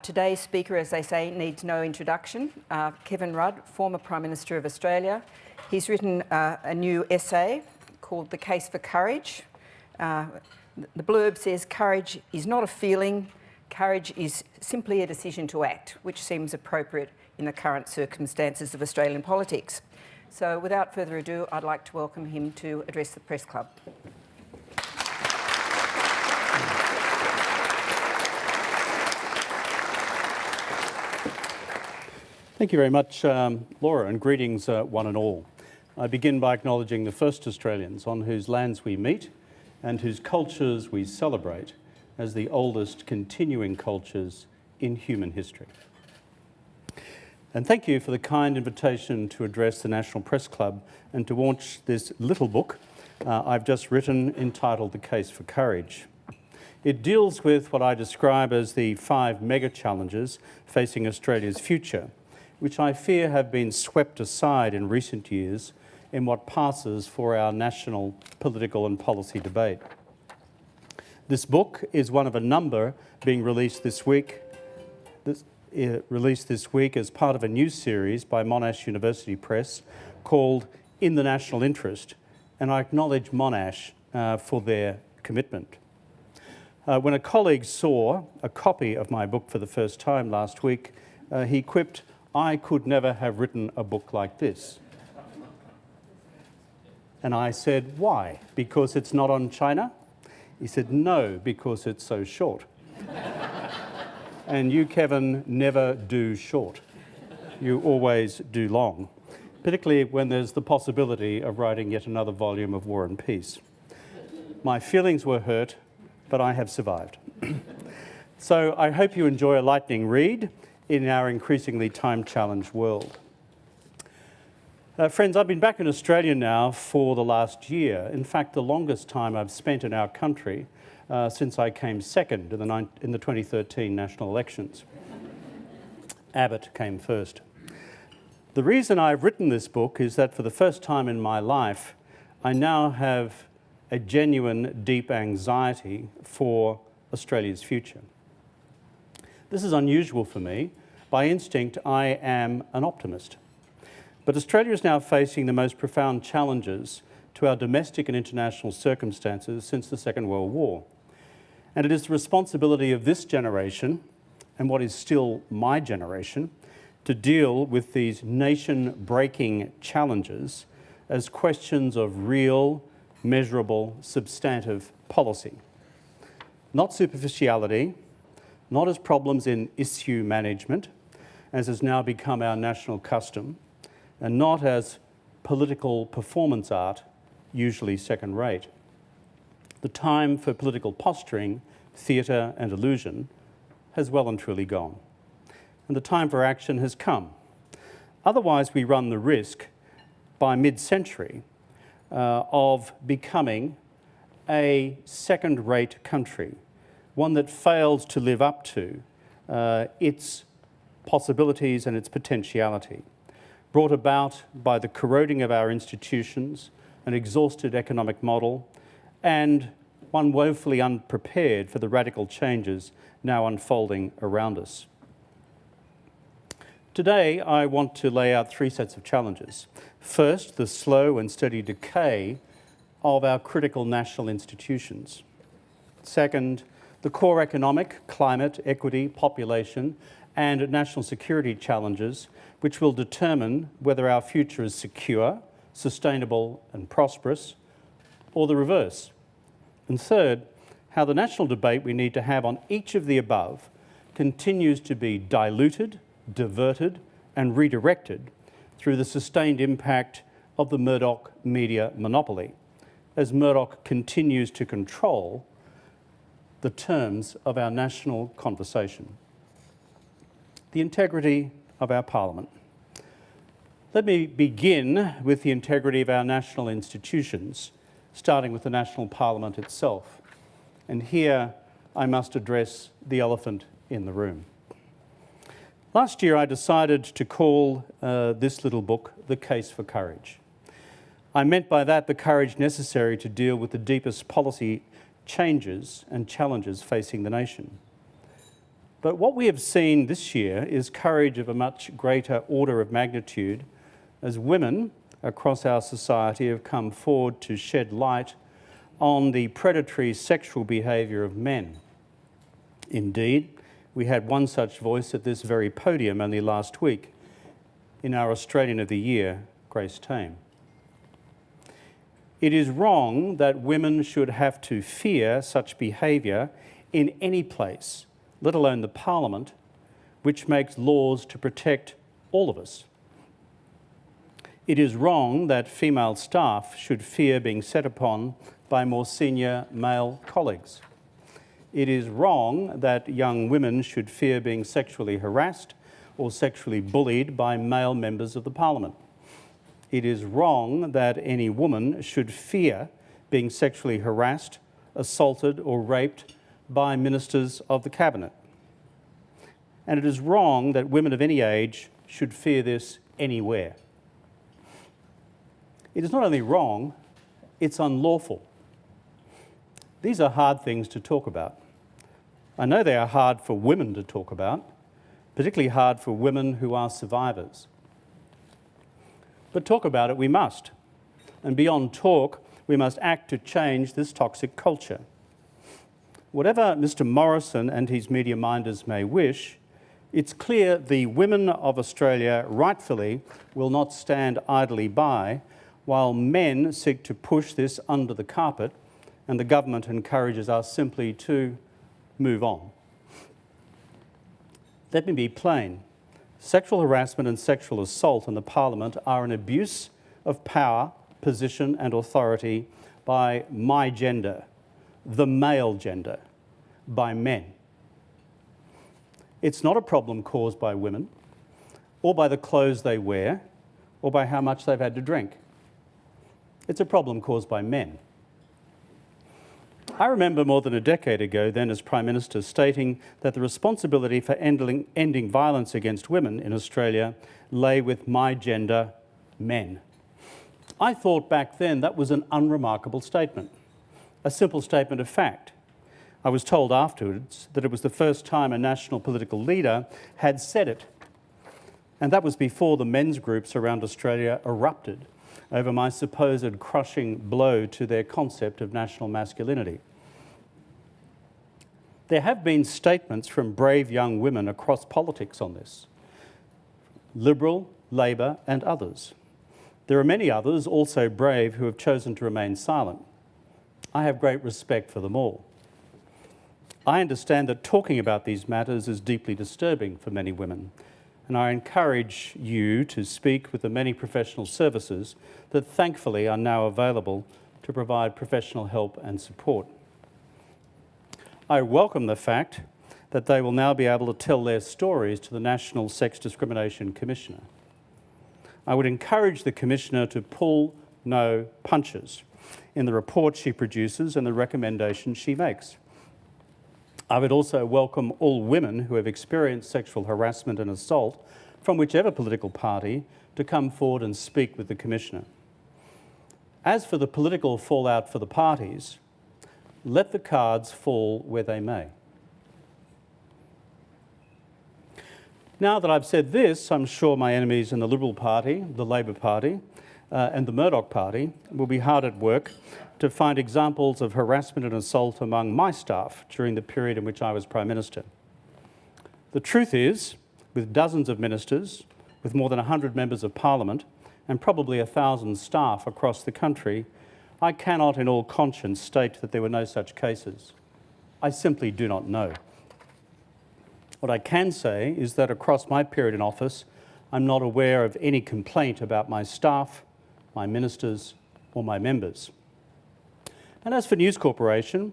Today's speaker, as they say, needs no introduction. Kevin Rudd, former Prime Minister of Australia. He's written a new essay called The Case for Courage. The blurb says, "Courage is not a feeling, courage is simply a decision to act," which seems appropriate in the current circumstances of Australian politics. So without further ado, I'd like to welcome him to address the Press Club. Thank you very much, Laura, and greetings one and all. I begin by acknowledging the first Australians on whose lands we meet and whose cultures we celebrate as the oldest continuing cultures in human history. And thank you for the kind invitation to address the National Press Club and to launch this little book I've just written entitled The Case for Courage. It deals with what I describe as the 5 mega challenges facing Australia's future, which I fear have been swept aside in recent years in what passes for our national political and policy debate. This book is one of a number being released this week as part of a new series by Monash University Press called In the National Interest, and I acknowledge Monash for their commitment. When a colleague saw a copy of my book for the first time last week, he quipped, "I could never have written a book like this." And I said, "Why? Because it's not on China?" He said, "No, because it's so short." And you, Kevin, never do short. You always do long, particularly when there's the possibility of writing yet another volume of War and Peace. My feelings were hurt, but I have survived. So I hope you enjoy a lightning read in our increasingly time-challenged world. Friends, I've been back in Australia now for the last year. In fact, the longest time I've spent in our country since I came second in the 2013 national elections. Abbott came first. The reason I've written this book is that for the first time in my life, I now have a genuine, deep anxiety for Australia's future. This is unusual for me. By instinct, I am an optimist. But Australia is now facing the most profound challenges to our domestic and international circumstances since the Second World War. And it is the responsibility of this generation, and what is still my generation, to deal with these nation-breaking challenges as questions of real, measurable, substantive policy. Not superficiality, not as problems in issue management, as has now become our national custom, and not as political performance art, usually second rate. The time for political posturing, theatre and illusion has well and truly gone, and the time for action has come. Otherwise, we run the risk by mid-century of becoming a second-rate country, one that fails to live up to its possibilities and its potentiality, brought about by the corroding of our institutions, an exhausted economic model, and one woefully unprepared for the radical changes now unfolding around us. Today, I want to lay out 3 sets of challenges. First, the slow and steady decay of our critical national institutions. Second, the core economic, climate, equity, population, and national security challenges which will determine whether our future is secure, sustainable, and prosperous, or the reverse. And third, how the national debate we need to have on each of the above continues to be diluted, diverted, and redirected through the sustained impact of the Murdoch media monopoly, as Murdoch continues to control the terms of our national conversation. The integrity of our Parliament. Let me begin with the integrity of our national institutions, starting with the National Parliament itself. And here I must address the elephant in the room. Last year I decided to call this little book The Case for Courage. I meant by that the courage necessary to deal with the deepest policy changes and challenges facing the nation. But what we have seen this year is courage of a much greater order of magnitude as women across our society have come forward to shed light on the predatory sexual behaviour of men. Indeed, we had one such voice at this very podium only last week in our Australian of the Year, Grace Tame. It is wrong that women should have to fear such behaviour in any place, let alone the Parliament, which makes laws to protect all of us. It is wrong that female staff should fear being set upon by more senior male colleagues. It is wrong that young women should fear being sexually harassed or sexually bullied by male members of the Parliament. It is wrong that any woman should fear being sexually harassed, assaulted or raped by ministers of the Cabinet. And it is wrong that women of any age should fear this anywhere. It is not only wrong, it's unlawful. These are hard things to talk about. I know they are hard for women to talk about, particularly hard for women who are survivors. But talk about it we must. And beyond talk, we must act to change this toxic culture. Whatever Mr. Morrison and his media minders may wish, it's clear the women of Australia rightfully will not stand idly by while men seek to push this under the carpet and the government encourages us simply to move on. Let me be plain. Sexual harassment and sexual assault in the Parliament are an abuse of power, position and authority by my gender, the male gender, by men. It's not a problem caused by women, or by the clothes they wear, or by how much they've had to drink. It's a problem caused by men. I remember more than a decade ago, then as Prime Minister, stating that the responsibility for ending violence against women in Australia lay with my gender, men. I thought back then that was an unremarkable statement, a simple statement of fact. I was told afterwards that it was the first time a national political leader had said it, and that was before the men's groups around Australia erupted over my supposed crushing blow to their concept of national masculinity. There have been statements from brave young women across politics on this, Liberal, Labor and others. There are many others, also brave, who have chosen to remain silent. I have great respect for them all. I understand that talking about these matters is deeply disturbing for many women, and I encourage you to speak with the many professional services that thankfully are now available to provide professional help and support. I welcome the fact that they will now be able to tell their stories to the National Sex Discrimination Commissioner. I would encourage the Commissioner to pull no punches in the report she produces and the recommendations she makes. I would also welcome all women who have experienced sexual harassment and assault from whichever political party to come forward and speak with the Commissioner. As for the political fallout for the parties, let the cards fall where they may. Now that I've said this, I'm sure my enemies in the Liberal Party, the Labor Party and the Murdoch Party will be hard at work to find examples of harassment and assault among my staff during the period in which I was Prime Minister. The truth is, with dozens of ministers, with more than 100 members of Parliament and probably 1,000 staff across the country, I cannot in all conscience state that there were no such cases. I simply do not know. What I can say is that across my period in office, I'm not aware of any complaint about my staff, my ministers or my members. And as for News Corporation,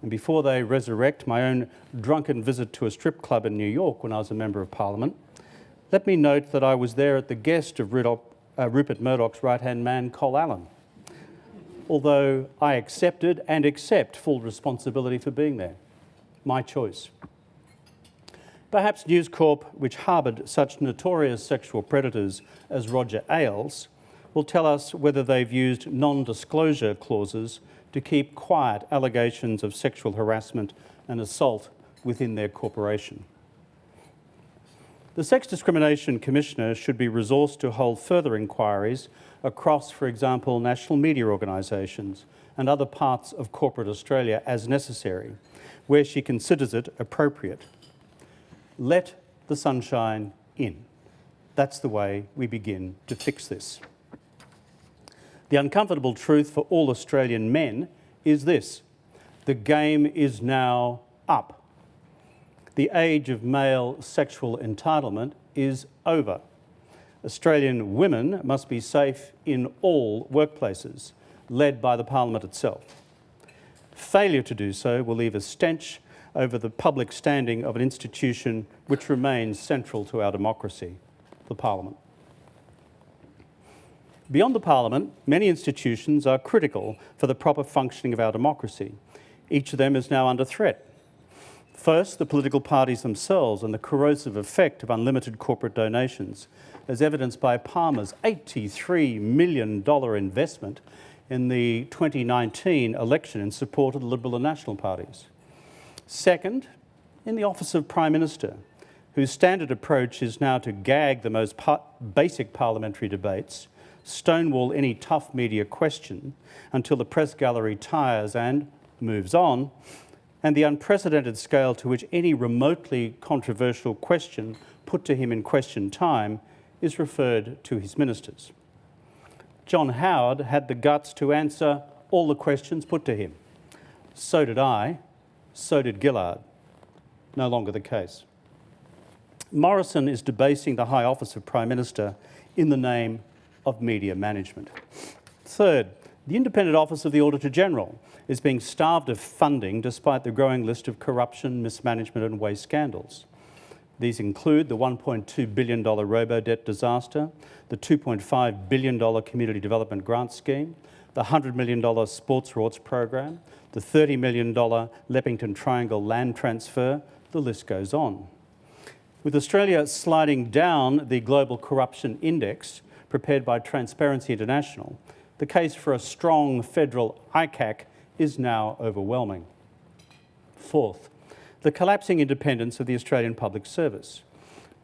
and before they resurrect my own drunken visit to a strip club in New York when I was a Member of Parliament, let me note that I was there at the guest of Rupert Murdoch's right-hand man, Col Allen, although I accepted and accept full responsibility for being there. My choice. Perhaps News Corp, which harboured such notorious sexual predators as Roger Ailes, will tell us whether they've used non-disclosure clauses to keep quiet allegations of sexual harassment and assault within their corporation. The Sex Discrimination Commissioner should be resourced to hold further inquiries across, for example, national media organisations and other parts of corporate Australia as necessary, where she considers it appropriate. Let the sunshine in. That's the way we begin to fix this. The uncomfortable truth for all Australian men is this: the game is now up. The age of male sexual entitlement is over. Australian women must be safe in all workplaces, led by the Parliament itself. Failure to do so will leave a stench over the public standing of an institution which remains central to our democracy, the Parliament. Beyond the Parliament, many institutions are critical for the proper functioning of our democracy. Each of them is now under threat. First, the political parties themselves and the corrosive effect of unlimited corporate donations, as evidenced by Palmer's $83 million investment in the 2019 election in support of the Liberal and National parties. Second, in the office of Prime Minister, whose standard approach is now to gag the most basic parliamentary debates, stonewall any tough media question until the press gallery tires and moves on, and the unprecedented scale to which any remotely controversial question put to him in question time is referred to his ministers. John Howard had the guts to answer all the questions put to him. So did I, so did Gillard. No longer the case. Morrison is debasing the high office of Prime Minister in the name of media management. Third, the independent office of the Auditor-General is being starved of funding despite the growing list of corruption, mismanagement and waste scandals. These include the $1.2 billion robo-debt disaster, the $2.5 billion community development grant scheme, the $100 million sports rewards program, the $30 million Leppington Triangle land transfer, the list goes on. With Australia sliding down the Global Corruption Index prepared by Transparency International, the case for a strong federal ICAC is now overwhelming. Fourth, the collapsing independence of the Australian Public Service.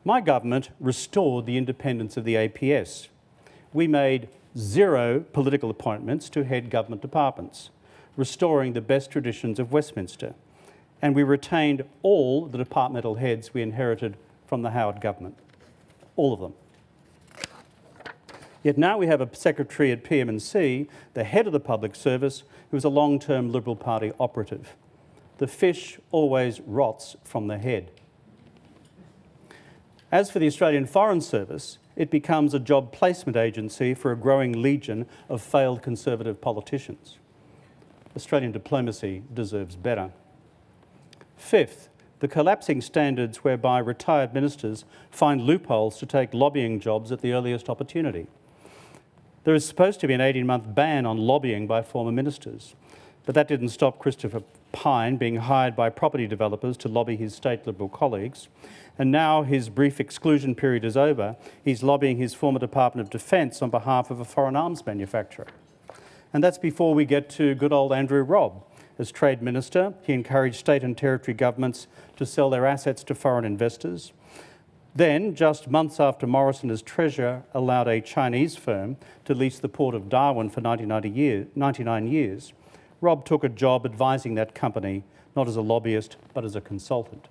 My government restored the independence of the APS. We made 0 political appointments to head government departments, restoring the best traditions of Westminster. And we retained all the departmental heads we inherited from the Howard government. All of them. Yet now we have a secretary at PM&C, the head of the public service, who is a long-term Liberal Party operative. The fish always rots from the head. As for the Australian Foreign Service, it becomes a job placement agency for a growing legion of failed Conservative politicians. Australian diplomacy deserves better. Fifth, the collapsing standards whereby retired ministers find loopholes to take lobbying jobs at the earliest opportunity. There is supposed to be an 18-month ban on lobbying by former ministers, but that didn't stop Christopher Pyne being hired by property developers to lobby his state Liberal colleagues, and now his brief exclusion period is over, he's lobbying his former Department of Defence on behalf of a foreign arms manufacturer. And that's before we get to good old Andrew Robb. As Trade Minister, he encouraged state and territory governments to sell their assets to foreign investors. Then, just months after Morrison as Treasurer allowed a Chinese firm to lease the port of Darwin for 99 years, Robb took a job advising that company, not as a lobbyist, but as a consultant.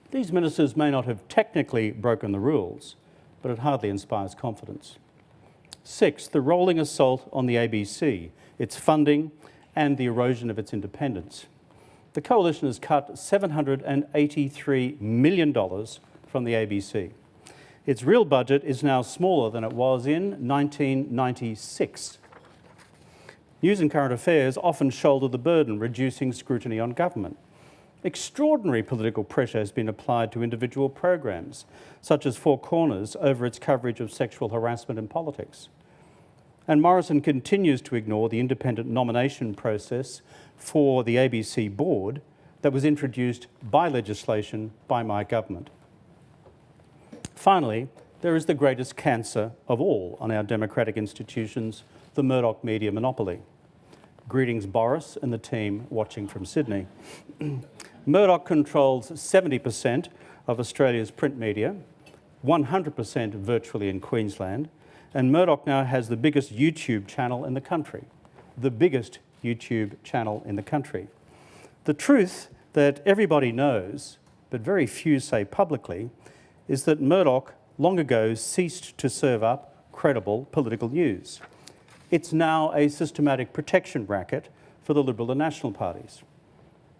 These ministers may not have technically broken the rules, but it hardly inspires confidence. Sixth, the rolling assault on the ABC, its funding and the erosion of its independence. The Coalition has cut $783 million from the ABC. Its real budget is now smaller than it was in 1996. News and current affairs often shoulder the burden, reducing scrutiny on government. Extraordinary political pressure has been applied to individual programs, such as Four Corners, over its coverage of sexual harassment in politics. And Morrison continues to ignore the independent nomination process for the ABC board that was introduced by legislation by my government. Finally, there is the greatest cancer of all on our democratic institutions, the Murdoch media monopoly. Greetings, Boris and the team watching from Sydney. Murdoch controls 70% of Australia's print media, 100% virtually in Queensland, and Murdoch now has the biggest YouTube channel in the country. The biggest YouTube channel in the country. The truth that everybody knows, but very few say publicly, is that Murdoch long ago ceased to serve up credible political news. It's now a systematic protection racket for the Liberal and National parties.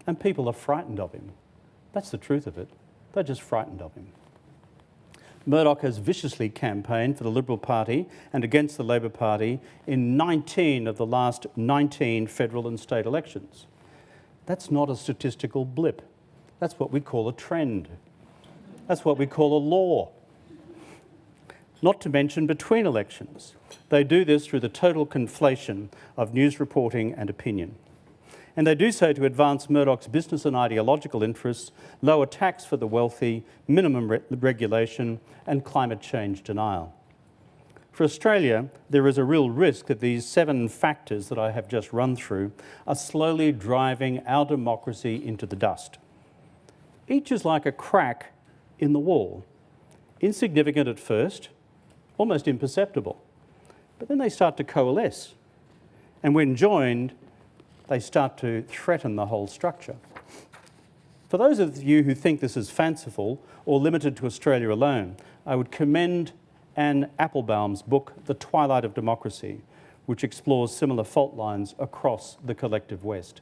And people are frightened of him. That's the truth of it. They're just frightened of him. Murdoch has viciously campaigned for the Liberal Party and against the Labor Party in 19 of the last 19 federal and state elections. That's not a statistical blip. That's what we call a trend. That's what we call a law. Not to mention between elections. They do this through the total conflation of news reporting and opinion. And they do so to advance Murdoch's business and ideological interests, lower tax for the wealthy, minimum regulation, and climate change denial. For Australia, there is a real risk that these 7 factors that I have just run through are slowly driving our democracy into the dust. Each is like a crack in the wall, insignificant at first, almost imperceptible, but then they start to coalesce, and when joined, they start to threaten the whole structure. For those of you who think this is fanciful or limited to Australia alone, I would commend Anne Applebaum's book, The Twilight of Democracy, which explores similar fault lines across the collective West.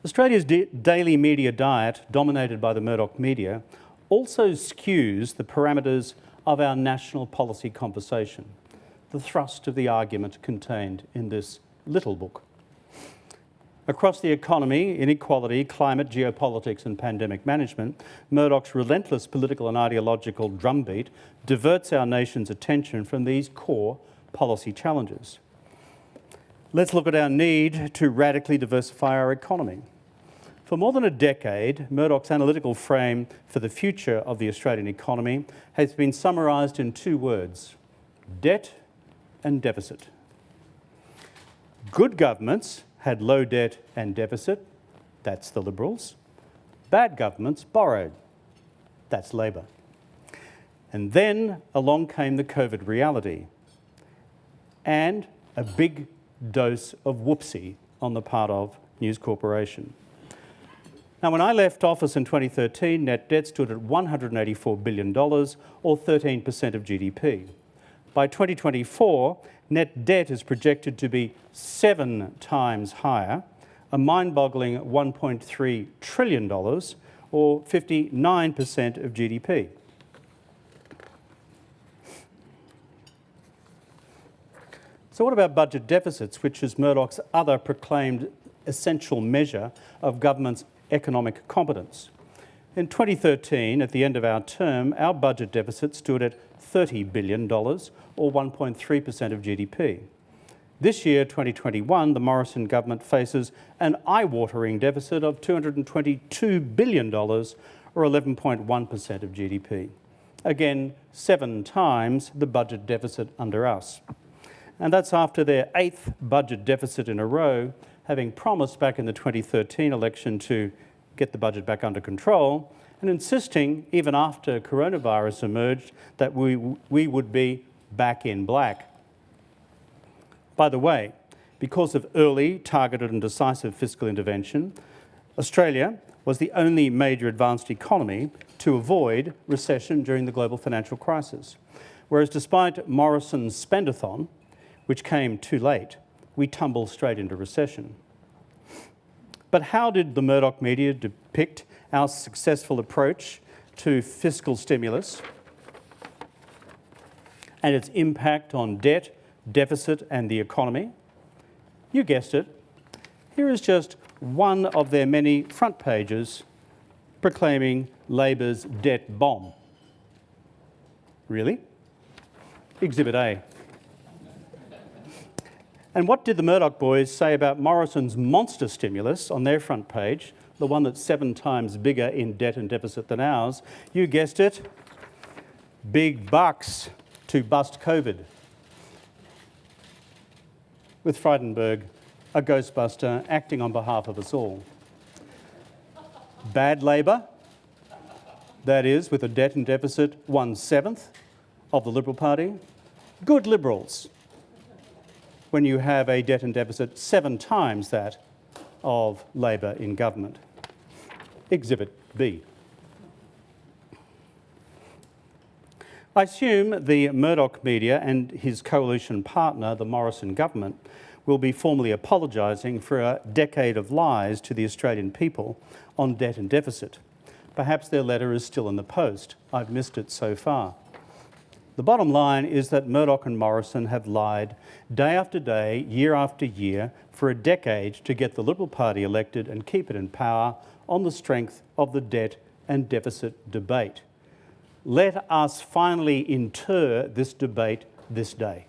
Australia's daily media diet, dominated by the Murdoch media, also skews the parameters of our national policy conversation, the thrust of the argument contained in this little book. Across the economy, inequality, climate, geopolitics and pandemic management, Murdoch's relentless political and ideological drumbeat diverts our nation's attention from these core policy challenges. Let's look at our need to radically diversify our economy. For more than a decade, Murdoch's analytical frame for the future of the Australian economy has been summarised in 2 words: debt and deficit. Good governments had low debt and deficit, that's the Liberals. Bad governments borrowed, that's Labor. And then along came the COVID reality and a big dose of whoopsie on the part of News Corporation. Now, when I left office in 2013, net debt stood at $184 billion, or 13% of GDP. By 2024, net debt is projected to be 7 times higher, a mind-boggling $1.3 trillion, or 59% of GDP. So what about budget deficits, which is Murdoch's other proclaimed essential measure of government's economic competence? In 2013, at the end of our term, our budget deficit stood at $30 billion, or 1.3% of GDP. This year, 2021, the Morrison government faces an eye-watering deficit of $222 billion, or 11.1% of GDP. Again, 7 times the budget deficit under us. And that's after their 8th budget deficit in a row, having promised back in the 2013 election to get the budget back under control, and insisting, even after coronavirus emerged, that we would be back in black. By the way, because of early, targeted and decisive fiscal intervention, Australia was the only major advanced economy to avoid recession during the global financial crisis. Whereas despite Morrison's spendathon, which came too late, we tumbled straight into recession. But how did the Murdoch media depict our successful approach to fiscal stimulus and its impact on debt, deficit and the economy? You guessed it. Here is just one of their many front pages proclaiming Labor's debt bomb. Really? Exhibit A. And what did the Murdoch boys say about Morrison's monster stimulus on their front page, the one that's 7 times bigger in debt and deficit than ours? You guessed it, big bucks to bust COVID. With Frydenberg, a ghostbuster, acting on behalf of us all. Bad Labor, that is, with a debt and deficit 1/7 of the Liberal Party. Good Liberals, when you have a debt and deficit 7 times that of Labor in government. Exhibit B. I assume the Murdoch media and his coalition partner, the Morrison government, will be formally apologising for a decade of lies to the Australian people on debt and deficit. Perhaps their letter is still in the post. I've missed it so far. The bottom line is that Murdoch and Morrison have lied day after day, year after year, for a decade to get the Liberal Party elected and keep it in power on the strength of the debt and deficit debate. Let us finally inter this debate this day.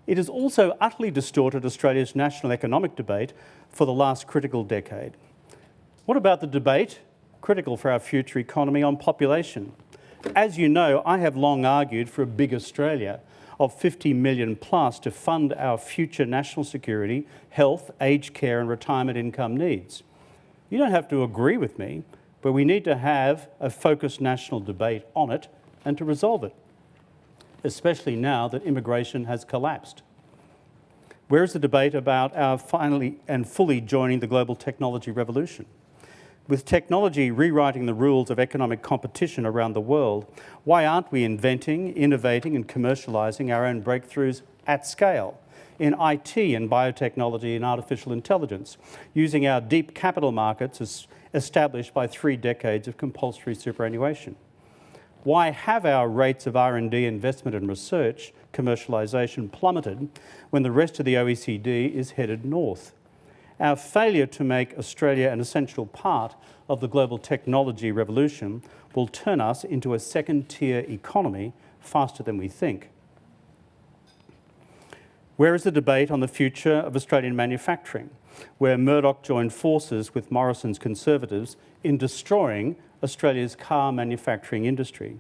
It has also utterly distorted Australia's national economic debate for the last critical decade. What about the debate, critical for our future economy, on population? As you know, I have long argued for a big Australia of 50 million plus to fund our future national security, health, aged care and retirement income needs. You don't have to agree with me, but we need to have a focused national debate on it and to resolve it, especially now that immigration has collapsed. Where is the debate about our finally and fully joining the global technology revolution? With technology rewriting the rules of economic competition around the world, why aren't we inventing, innovating and commercialising our own breakthroughs at scale in IT and biotechnology and artificial intelligence, using our deep capital markets as established by 3 decades of compulsory superannuation? Why have our rates of R&D investment and research commercialisation plummeted when the rest of the OECD is headed north? Our failure to make Australia an essential part of the global technology revolution will turn us into a second-tier economy faster than we think. Where is the debate on the future of Australian manufacturing, where Murdoch joined forces with Morrison's Conservatives in destroying Australia's car manufacturing industry?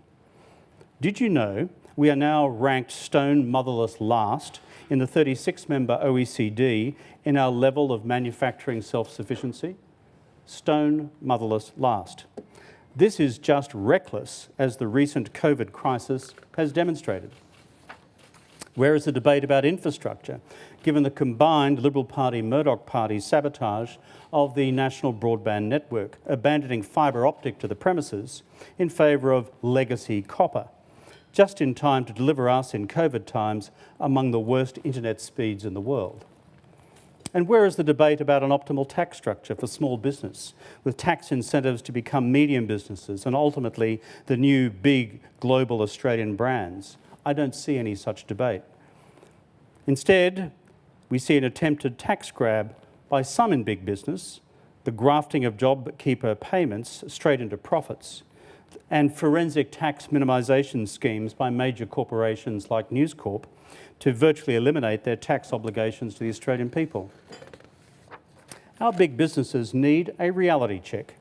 Did you know we are now ranked stone motherless last in the 36-member OECD in our level of manufacturing self-sufficiency? Stone motherless last. This is just reckless, as the recent COVID crisis has demonstrated. Where is the debate about infrastructure, given the combined Liberal Party, Murdoch Party sabotage of the national broadband network, abandoning fibre optic to the premises in favour of legacy copper, just in time to deliver us in COVID times among the worst internet speeds in the world? And where is the debate about an optimal tax structure for small business, with tax incentives to become medium businesses and ultimately the new big global Australian brands? I don't see any such debate. Instead, we see an attempted tax grab by some in big business, the grafting of JobKeeper payments straight into profits, and forensic tax minimisation schemes by major corporations like News Corp to virtually eliminate their tax obligations to the Australian people. Our big businesses need a reality check.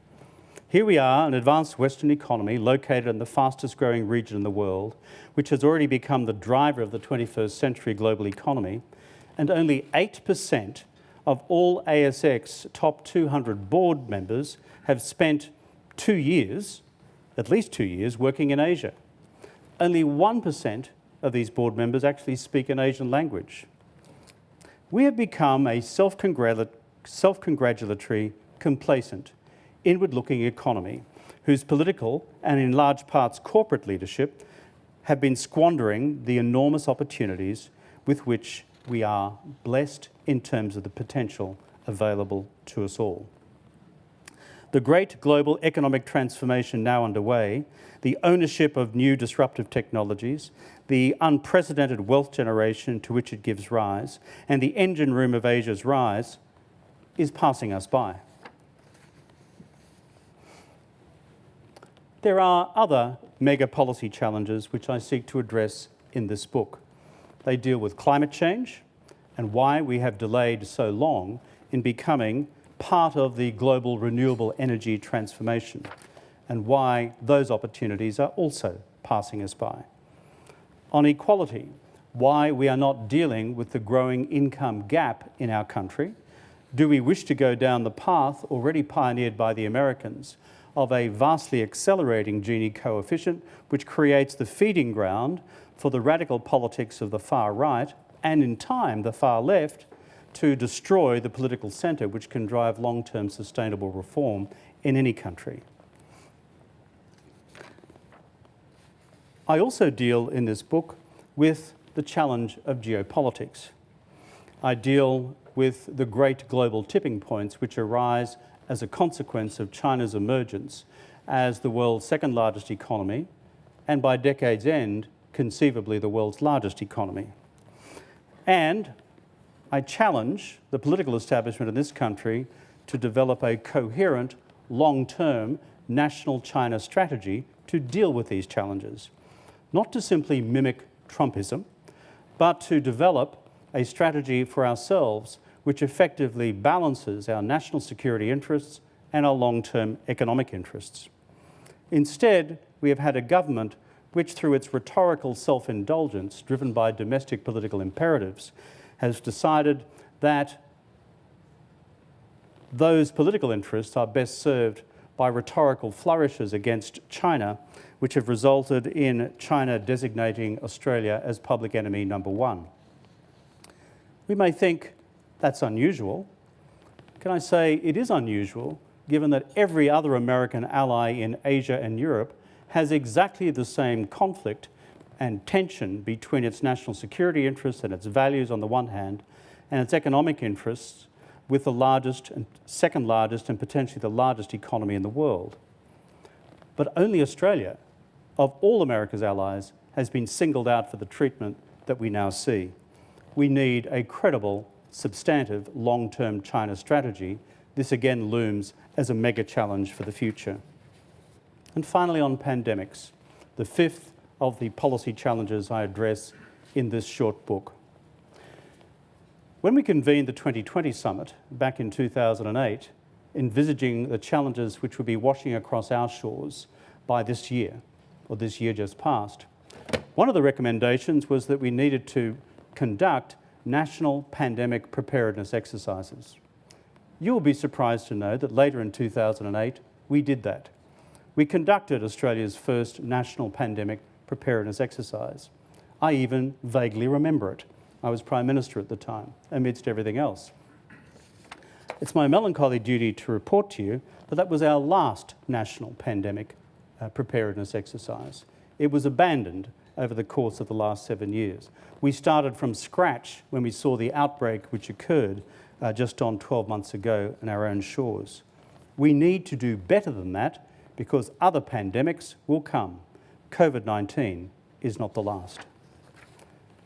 Here we are, an advanced Western economy located in the fastest growing region in the world, which has already become the driver of the 21st century global economy, and only 8% of all ASX top 200 board members have spent 2 years, at least 2 years, working in Asia. Only 1% of these board members actually speak an Asian language. We have become a self-congratulatory, complacent, inward-looking economy whose political and in large parts corporate leadership have been squandering the enormous opportunities with which we are blessed in terms of the potential available to us all. The great global economic transformation now underway, the ownership of new disruptive technologies, the unprecedented wealth generation to which it gives rise, and the engine room of Asia's rise is passing us by. There are other mega policy challenges which I seek to address in this book. They deal with climate change and why we have delayed so long in becoming part of the global renewable energy transformation, and why those opportunities are also passing us by. On equality, why we are not dealing with the growing income gap in our country. Do we wish to go down the path already pioneered by the Americans of a vastly accelerating Gini coefficient, which creates the feeding ground for the radical politics of the far right and, in time, the far left, to destroy the political centre, which can drive long-term sustainable reform in any country. I also deal in this book with the challenge of geopolitics. I deal with the great global tipping points which arise as a consequence of China's emergence as the world's second largest economy, and by decade's end, conceivably the world's largest economy. And I challenge the political establishment in this country to develop a coherent, long-term national China strategy to deal with these challenges. Not to simply mimic Trumpism, but to develop a strategy for ourselves which effectively balances our national security interests and our long-term economic interests. Instead, we have had a government which, through its rhetorical self-indulgence, driven by domestic political imperatives, has decided that those political interests are best served by rhetorical flourishes against China, which have resulted in China designating Australia as public enemy number one. We may think that's unusual. Can I say it is unusual, given that every other American ally in Asia and Europe has exactly the same conflict and tension between its national security interests and its values on the one hand, and its economic interests with the largest and second largest and potentially the largest economy in the world. But only Australia, of all America's allies, has been singled out for the treatment that we now see. We need a credible, substantive, long-term China strategy. This again looms as a mega challenge for the future. And finally, on pandemics, the fifth of the policy challenges I address in this short book. When we convened the 2020 summit back in 2008, envisaging the challenges which would be washing across our shores by this year, or this year just past, one of the recommendations was that we needed to conduct national pandemic preparedness exercises. You will be surprised to know that later in 2008, we did that. We conducted Australia's first national pandemic preparedness exercise. I even vaguely remember it. I was Prime Minister at the time, amidst everything else. It's my melancholy duty to report to you that that was our last national pandemic preparedness exercise. It was abandoned over the course of the last 7 years. We started from scratch when we saw the outbreak which occurred just on 12 months ago on our own shores. We need to do better than that because other pandemics will come. COVID-19 is not the last.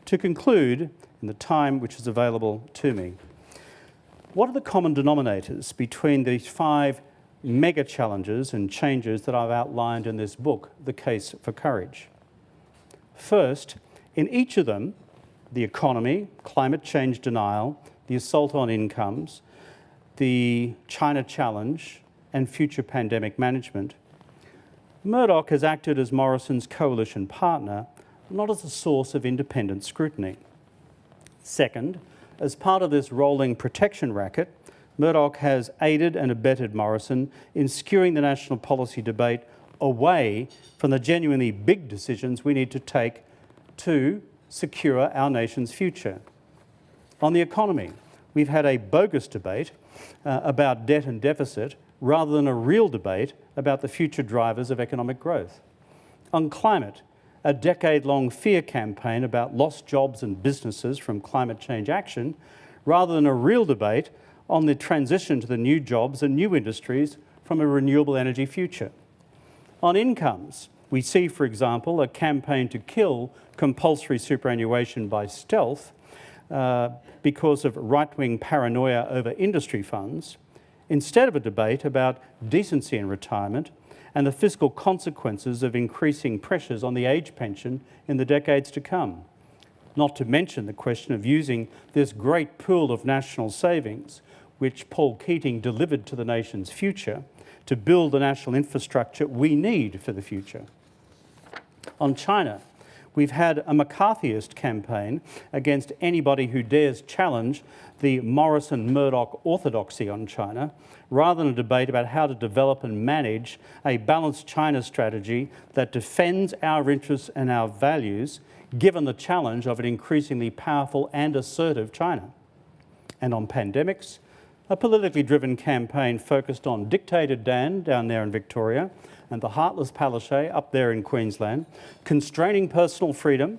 To conclude, in the time which is available to me, what are the common denominators between these 5 mega challenges and changes that I've outlined in this book, The Case for Courage? First, in each of them, the economy, climate change denial, the assault on incomes, the China challenge, and future pandemic management, Murdoch has acted as Morrison's coalition partner, not as a source of independent scrutiny. Second, as part of this rolling protection racket, Murdoch has aided and abetted Morrison in skewing the national policy debate away from the genuinely big decisions we need to take to secure our nation's future. On the economy, we've had a bogus debate about debt and deficit rather than a real debate about the future drivers of economic growth. On climate, a decade-long fear campaign about lost jobs and businesses from climate change action rather than a real debate on the transition to the new jobs and new industries from a renewable energy future. On incomes, we see, for example, a campaign to kill compulsory superannuation by stealth because of right-wing paranoia over industry funds, instead of a debate about decency in retirement and the fiscal consequences of increasing pressures on the age pension in the decades to come. Not to mention the question of using this great pool of national savings, which Paul Keating delivered to the nation's future, to build the national infrastructure we need for the future. On China, We've had a McCarthyist campaign against anybody who dares challenge the Morrison-Murdoch orthodoxy on China, rather than a debate about how to develop and manage a balanced China strategy that defends our interests and our values, given the challenge of an increasingly powerful and assertive China. And on pandemics, a politically driven campaign focused on Dictator Dan down there in Victoria and the heartless Palaszczuk up there in Queensland, constraining personal freedom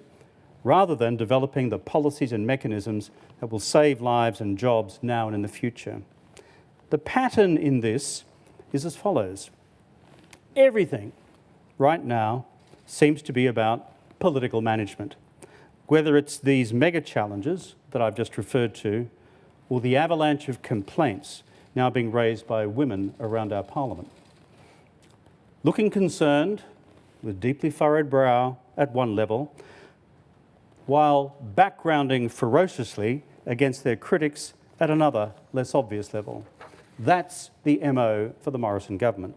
rather than developing the policies and mechanisms that will save lives and jobs now and in the future. The pattern in this is as follows. Everything right now seems to be about political management, whether it's these mega challenges that I've just referred to, or the avalanche of complaints now being raised by women around our parliament. Looking concerned, with deeply furrowed brow at one level, while backgrounding ferociously against their critics at another, less obvious level. That's the MO for the Morrison government.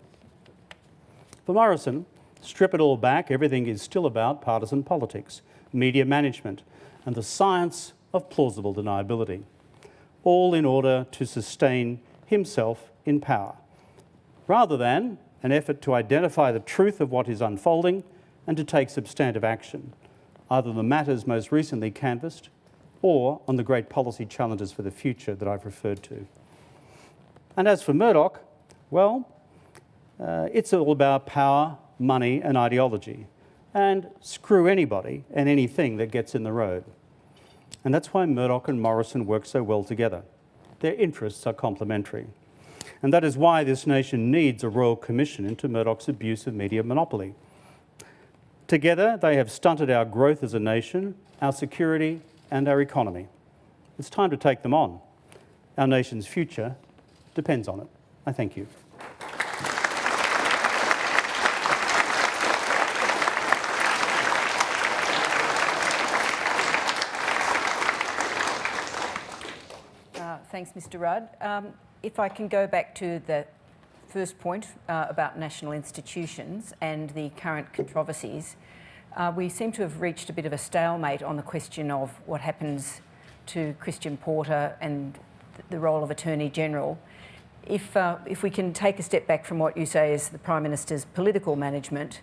For Morrison, strip it all back, everything is still about partisan politics, media management, and the science of plausible deniability, all in order to sustain himself in power, rather than an effort to identify the truth of what is unfolding and to take substantive action, either the matters most recently canvassed or on the great policy challenges for the future that I've referred to. And as for Murdoch, well, it's all about power, money and ideology, and screw anybody and anything that gets in the road. And that's why Murdoch and Morrison work so well together. Their interests are complementary. And that is why this nation needs a royal commission into Murdoch's abuse of media monopoly. Together, they have stunted our growth as a nation, our security and our economy. It's time to take them on. Our nation's future depends on it. I thank you. Thanks, Mr. Rudd. If I can go back to the first point about national institutions and the current controversies, we seem to have reached a bit of a stalemate on the question of what happens to Christian Porter and the role of Attorney General. If we can take a step back from what you say is the Prime Minister's political management,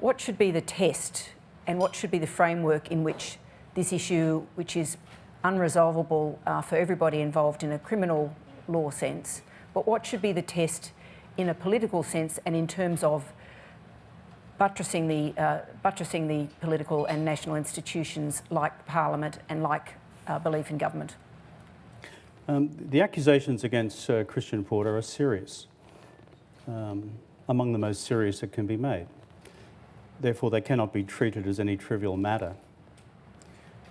what should be the test and what should be the framework in which this issue, which is unresolvable for everybody involved in a criminal law sense, but what should be the test in a political sense and in terms of buttressing the political and national institutions like Parliament and like belief in government? The accusations against Christian Porter are serious, among the most serious that can be made. Therefore, they cannot be treated as any trivial matter.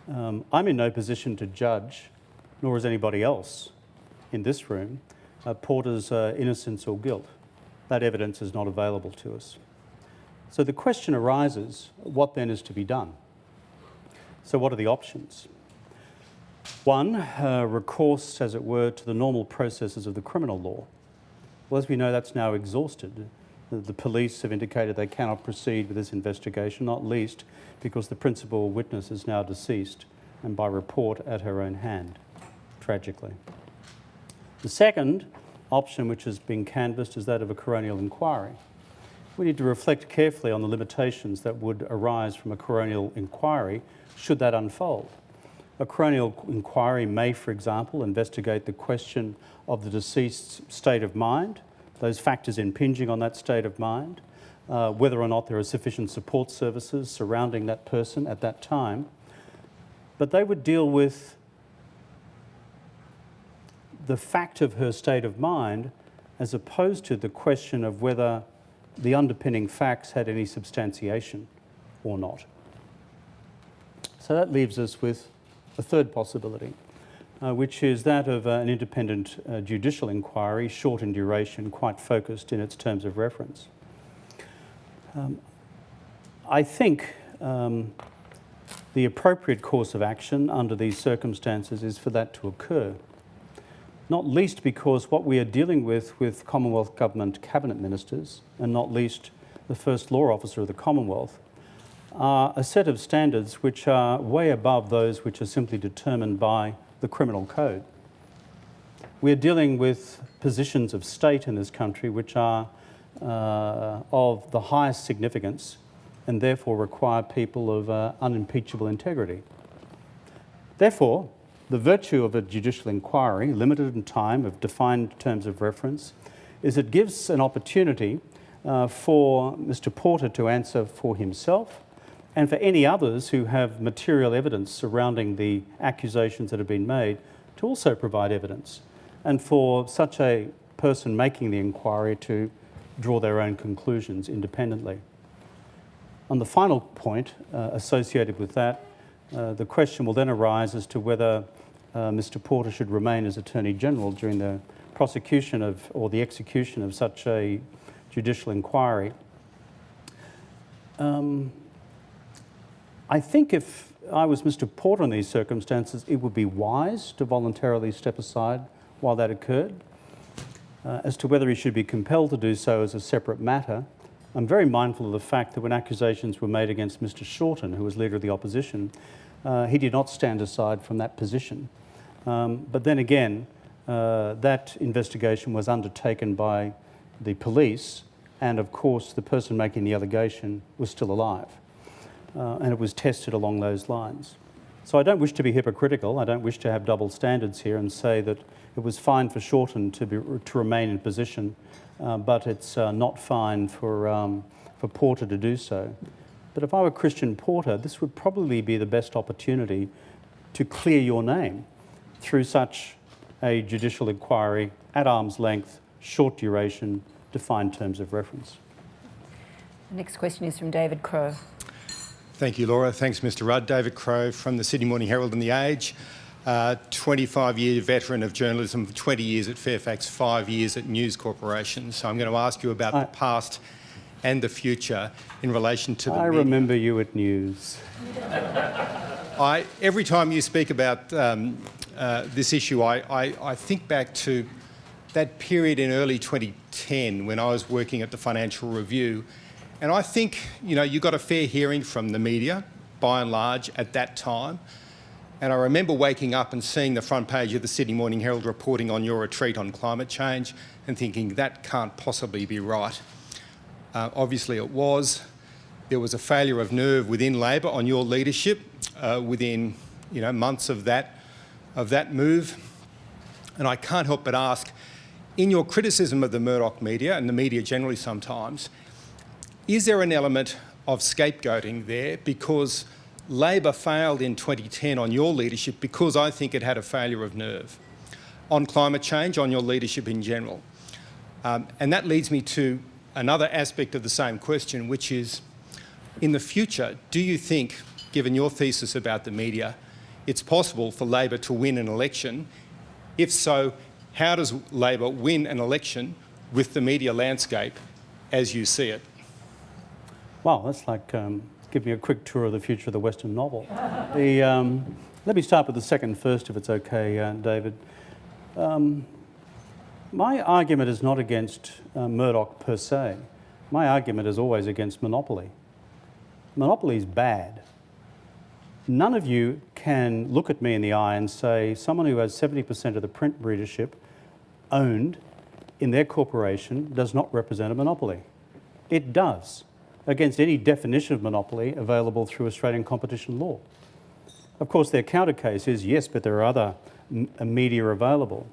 I'm in no position to judge, nor is anybody else in this room, Porter's innocence or guilt. That evidence is not available to us. So the question arises, what then is to be done? So what are the options? One, recourse, as it were, to the normal processes of the criminal law. Well, as we know, that's now exhausted. The police have indicated they cannot proceed with this investigation, not least because the principal witness is now deceased and by report at her own hand, tragically. The second option, which has been canvassed, is that of a coronial inquiry. We need to reflect carefully on the limitations that would arise from a coronial inquiry should that unfold. A coronial inquiry may, for example, investigate the question of the deceased's state of mind, those factors impinging on that state of mind, whether or not there are sufficient support services surrounding that person at that time. But they would deal with the fact of her state of mind as opposed to the question of whether the underpinning facts had any substantiation or not. So that leaves us with a third possibility, which is that of an independent judicial inquiry, short in duration, quite focused in its terms of reference. I think the appropriate course of action under these circumstances is for that to occur, not least because what we are dealing with Commonwealth Government Cabinet Ministers, and not least the First Law Officer of the Commonwealth, are a set of standards which are way above those which are simply determined by the criminal code. We're dealing with positions of state in this country which are of the highest significance and therefore require people of unimpeachable integrity. Therefore, the virtue of a judicial inquiry, limited in time, of defined terms of reference, is it gives an opportunity for Mr. Porter to answer for himself and for any others who have material evidence surrounding the accusations that have been made to also provide evidence, and for such a person making the inquiry to draw their own conclusions independently. On the final point associated with that, the question will then arise as to whether Mr. Porter should remain as Attorney General during the prosecution of or the execution of such a judicial inquiry. I think if I was Mr. Porter in these circumstances, it would be wise to voluntarily step aside while that occurred. As to whether he should be compelled to do so is a separate matter. I'm very mindful of the fact that when accusations were made against Mr. Shorten, who was Leader of the Opposition, he did not stand aside from that position. But then again, that investigation was undertaken by the police, and of course the person making the allegation was still alive. And it was tested along those lines. So I don't wish to be hypocritical. I don't wish to have double standards here and say that it was fine for Shorten to remain in position, but it's not fine for Porter to do so. But if I were Christian Porter, this would probably be the best opportunity to clear your name through such a judicial inquiry at arm's length, short duration, defined terms of reference. The next question is from David Crowe. Thank you, Laura. Thanks, Mr. Rudd. David Crowe from the Sydney Morning Herald and The Age. 25-year veteran of journalism, 20 years at Fairfax, 5 years at News Corporation. So I'm going to ask you about the past and the future in relation to the media. I remember you at News. Every time you speak about this issue, I think back to that period in early 2010 when I was working at the Financial Review. And I think, you got a fair hearing from the media, by and large, at that time. And I remember waking up and seeing the front page of the Sydney Morning Herald reporting on your retreat on climate change and thinking that can't possibly be right. Obviously it was. There was a failure of nerve within Labor on your leadership within months of that move. And I can't help but ask, in your criticism of the Murdoch media and the media generally sometimes, is there an element of scapegoating there because Labor failed in 2010 on your leadership because I think it had a failure of nerve on climate change, on your leadership in general? And that leads me to another aspect of the same question, which is, in the future, do you think, given your thesis about the media, it's possible for Labor to win an election? If so, how does Labor win an election with the media landscape as you see it? Well, that's like give me a quick tour of the future of the Western novel. Let me start with the second first, if it's okay, David. My argument is not against Murdoch per se. My argument is always against monopoly. Monopoly is bad. None of you can look at me in the eye and say someone who has 70% of the print readership owned in their corporation does not represent a monopoly. It does, against any definition of monopoly available through Australian competition law. Of course, their counter case is, yes, but there are other media available.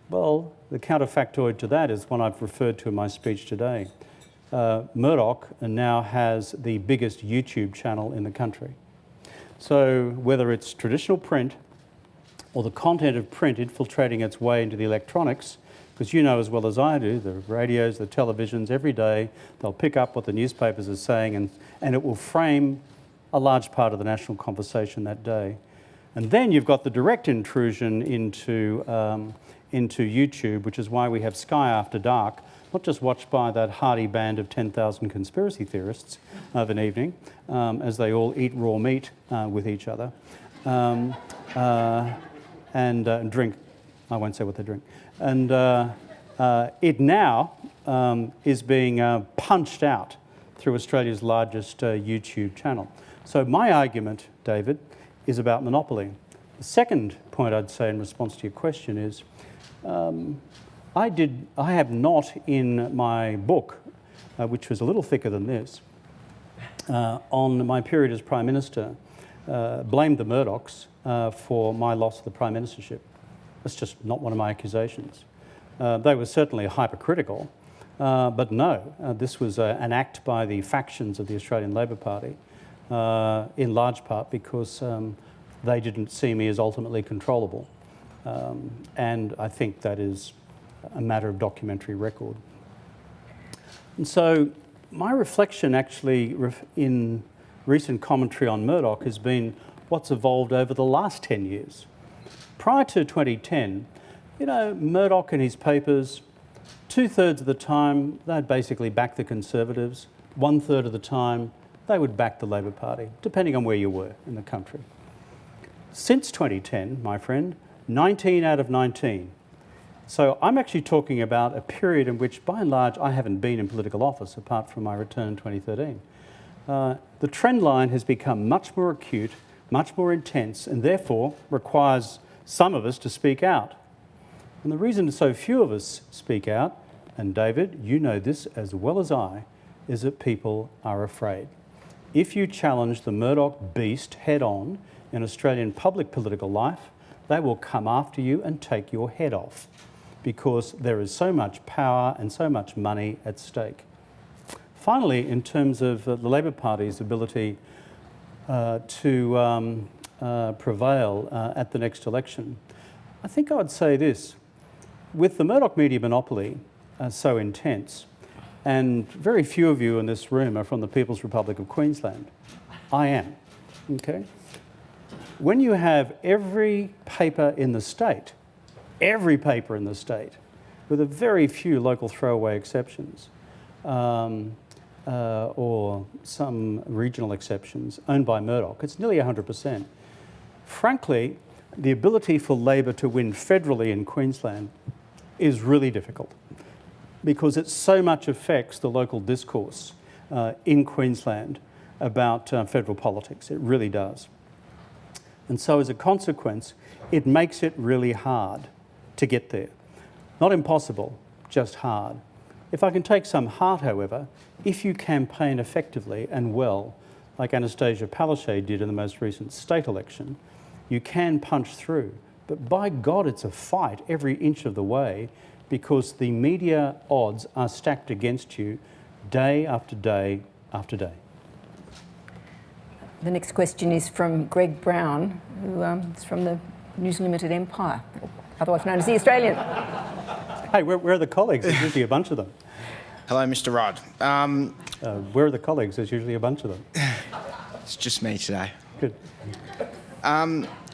Well, the counterfactoid to that is one I've referred to in my speech today. Murdoch now has the biggest YouTube channel in the country. So whether it's traditional print or the content of print infiltrating its way into the electronics, because you know as well as I do, the radios, the televisions, every day they'll pick up what the newspapers are saying and it will frame a large part of the national conversation that day. And then you've got the direct intrusion into YouTube, which is why we have Sky After Dark, not just watched by that hardy band of 10,000 conspiracy theorists of an evening, as they all eat raw meat with each other, and drink. I won't say what they drink. And it now is being punched out through Australia's largest YouTube channel. So my argument, David, is about monopoly. The second point I'd say in response to your question is, I have not in my book, which was a little thicker than this, on my period as Prime Minister, blamed the Murdochs for my loss of the Prime Ministership. That's just not one of my accusations. They were certainly hypercritical, but no, this was an act by the factions of the Australian Labor Party, in large part because they didn't see me as ultimately controllable. And I think that is a matter of documentary record. And so my reflection actually in recent commentary on Murdoch has been what's evolved over the last 10 years. Prior to 2010, you know, Murdoch and his papers, 2/3 of the time, they'd basically back the Conservatives. 1/3 of the time, they would back the Labor Party, depending on where you were in the country. Since 2010, my friend, 19 out of 19. So I'm actually talking about a period in which, by and large, I haven't been in political office apart from my return in 2013. The trend line has become much more acute, much more intense, and therefore requires some of us to speak out. And the reason so few of us speak out, and David, you know this as well as I, is that people are afraid. If you challenge the Murdoch beast head on in Australian public political life, they will come after you and take your head off because there is so much power and so much money at stake. Finally, in terms of the Labor Party's ability to prevail at the next election, I think I would say this. With the Murdoch media monopoly so intense, and very few of you in this room are from the People's Republic of Queensland. I am, okay? When you have every paper in the state, with a very few local throwaway exceptions, or some regional exceptions owned by Murdoch, it's nearly 100%. Frankly, the ability for Labor to win federally in Queensland is really difficult because it so much affects the local discourse in Queensland about federal politics. It really does. And so as a consequence, it makes it really hard to get there. Not impossible, just hard. If I can take some heart, however, if you campaign effectively and well, like Anastasia Palaszczuk did in the most recent state election, you can punch through. But by God, it's a fight every inch of the way because the media odds are stacked against you day after day after day. The next question is from Greg Brown, who is from the News Limited Empire, otherwise known as The Australian. Hey, where are the colleagues? There's usually a bunch of them. Hello, Mr. Rudd. Where are the colleagues? There's usually a bunch of them. It's just me today. Good.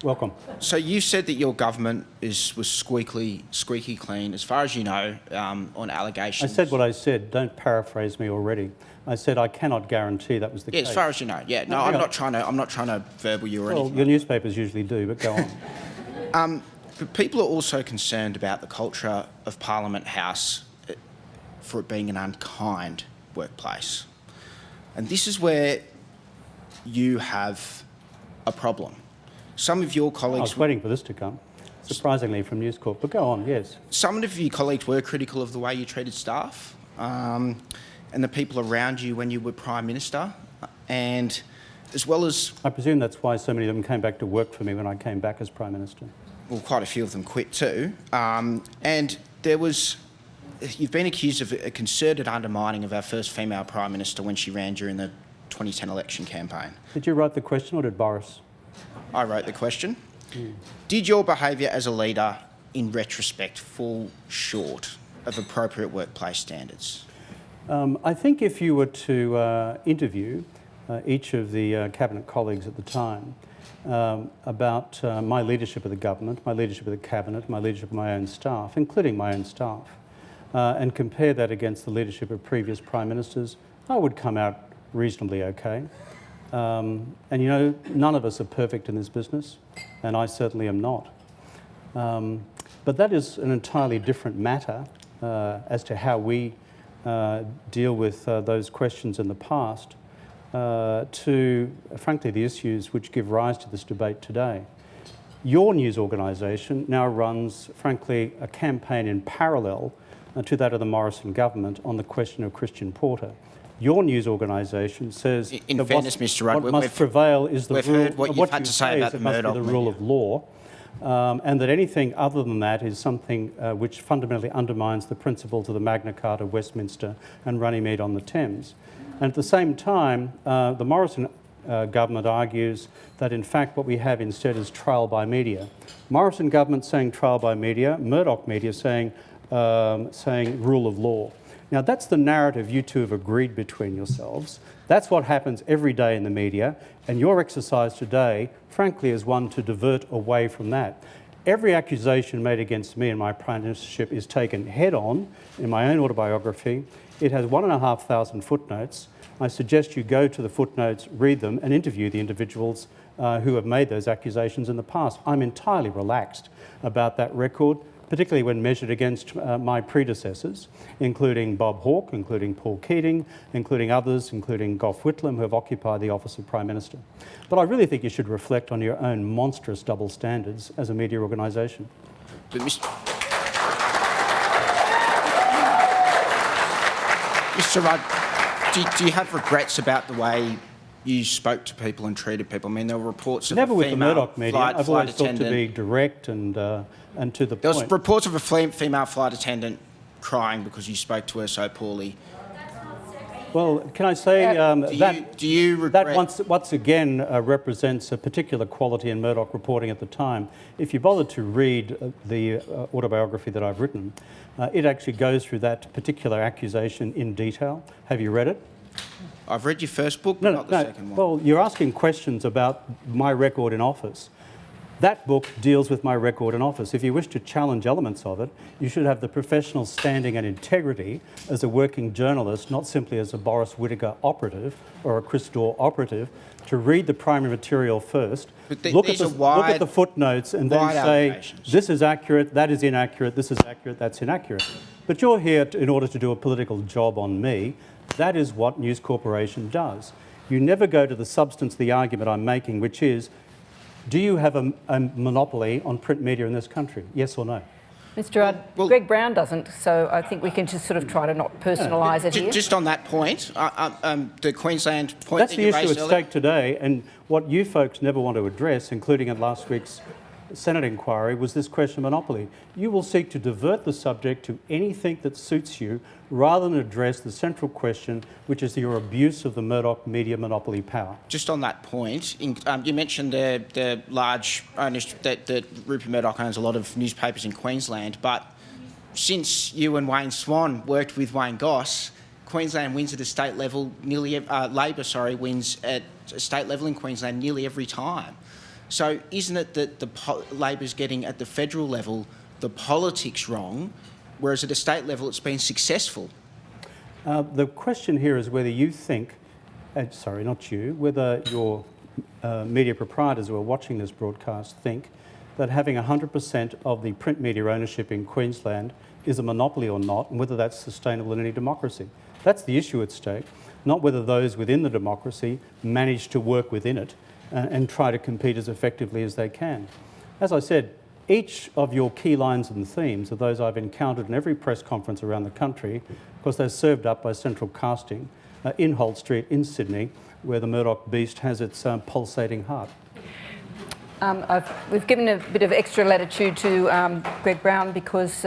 Welcome. So you said that your government was squeaky clean, as far as you know, on allegations. I said what I said. Don't paraphrase me already. I said I cannot guarantee that was the case. Yeah, as far as you know. Yeah, no, I'm not trying to verbal you or well, anything. your newspapers usually do, but go on. But people are also concerned about the culture of Parliament House for it being an unkind workplace. And this is where you have a problem. Some of your I colleagues... was waiting for this to come, surprisingly from News Corp, but go on, yes. Some of your colleagues were critical of the way you treated staff and the people around you when you were Prime Minister, and as well as... I presume that's why so many of them came back to work for me when I came back as Prime Minister. Well, quite a few of them quit too. And there was... You've been accused of a concerted undermining of our first female Prime Minister when she ran during the 2010 election campaign. Did you write the question or did Boris? I wrote the question. Did your behaviour as a leader, in retrospect, fall short of appropriate workplace standards? I think if you were to interview each of the Cabinet colleagues at the time about my leadership of the government, my leadership of the Cabinet, my leadership of my own staff, including my own staff, and compare that against the leadership of previous Prime Ministers, I would come out reasonably okay. And you know, none of us are perfect in this business, and I certainly am not. But that is an entirely different matter as to how we deal with those questions in the past to, frankly, the issues which give rise to this debate today. Your news organisation now runs, frankly, a campaign in parallel to that of the Morrison government on the question of Christian Porter. Your news organisation says in that fairness, Mr. Rudd, what must prevail is the we've rule. heard what you've had to say about the Murdoch the rule of law, and that anything other than that is something which fundamentally undermines the principles of the Magna Carta, Westminster, and Runnymede on the Thames. And at the same time, the Morrison government argues that in fact what we have instead is trial by media. Morrison government saying trial by media, Murdoch media saying rule of law. Now that's the narrative you two have agreed between yourselves. That's what happens every day in the media, and your exercise today, frankly, is one to divert away from that. Every accusation made against me in my prime ministership is taken head on in my own autobiography. It has 1,500 footnotes. I suggest you go to the footnotes, read them, and interview the individuals who have made those accusations in the past. I'm entirely relaxed about that record, particularly when measured against my predecessors, including Bob Hawke, including Paul Keating, including others, including Gough Whitlam, who have occupied the office of Prime Minister. But I really think you should reflect on your own monstrous double standards as a media organisation. But Mr. Rudd, do you have regrets about the way you spoke to people and treated people? I mean, there were reports of Never a with the female Murdoch media. flight I've always attendant. thought to be direct and to the There was point. reports of a female flight attendant crying because you spoke to her so poorly. Well, can I say Do you regret... that once again represents a particular quality in Murdoch reporting at the time. If you bother to read the autobiography that I've written, it actually goes through that particular accusation in detail. Have you read it? I've read your first book, No, not the second one. Well, you're asking questions about my record in office. That book deals with my record in office. If you wish to challenge elements of it, you should have the professional standing and integrity as a working journalist, not simply as a Boris Whittaker operative or a Chris Daw operative, to read the primary material first, But look at these are look at the footnotes and then wide say, allegations. this is accurate, that is inaccurate, this is accurate, that's inaccurate. But you're here in order to do a political job on me. That is what News Corporation does. You never go to the substance of the argument I'm making, which is, do you have a monopoly on print media in this country? Yes or no? Mr. Rudd, Well- Greg Brown doesn't, so I think we can just sort of try to not personalise it here. Just on that point, the Queensland point That's that the you issue raised at earlier, stake today, and what you folks never want to address, including in last week's Senate inquiry, was this question of monopoly. You will seek to divert the subject to anything that suits you rather than address the central question, which is your abuse of the Murdoch media monopoly power. just on that point, you mentioned the large ownership that Rupert Murdoch owns a lot of newspapers in Queensland, but since you and Wayne Swan worked with Wayne Goss, Queensland wins at a state level Labor wins at a state level in Queensland nearly every time. So isn't it that Labor's getting at the federal level the politics wrong, whereas at a state level it's been successful? The question here is whether you think, sorry, not you, whether your media proprietors who are watching this broadcast think that having 100% of the print media ownership in Queensland is a monopoly or not, and whether that's sustainable in any democracy. That's the issue at stake, not whether those within the democracy manage to work within it and try to compete as effectively as they can. As I said, each of your key lines and themes are those I've encountered in every press conference around the country, because they're served up by Central Casting in Holt Street in Sydney, where the Murdoch beast has its pulsating heart. We've given a bit of extra latitude to Greg Brown because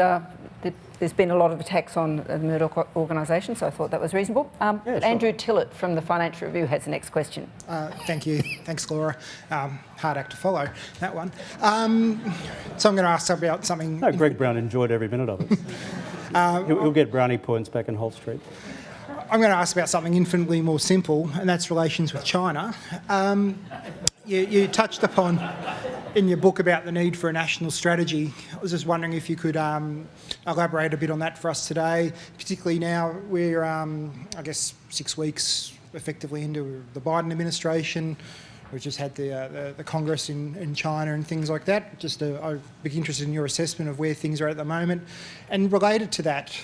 there's been a lot of attacks on the Murdoch organisation, so I thought that was reasonable. Yeah, sure. Andrew Tillett from the Financial Review has the next question. Thank you. Thanks, Laura. Hard act to follow, that one. So I'm going to ask about something... No, Greg Brown enjoyed every minute of it. He'll get brownie points back in Holt Street. I'm going to ask about something infinitely more simple, and that's relations with China. You touched upon in your book about the need for a national strategy. I was just wondering if you could elaborate a bit on that for us today, particularly now we're, I guess, 6 weeks effectively into the Biden administration. We've just had the Congress in China and things like that. Just I'd be interested in your assessment of where things are at the moment. And related to that,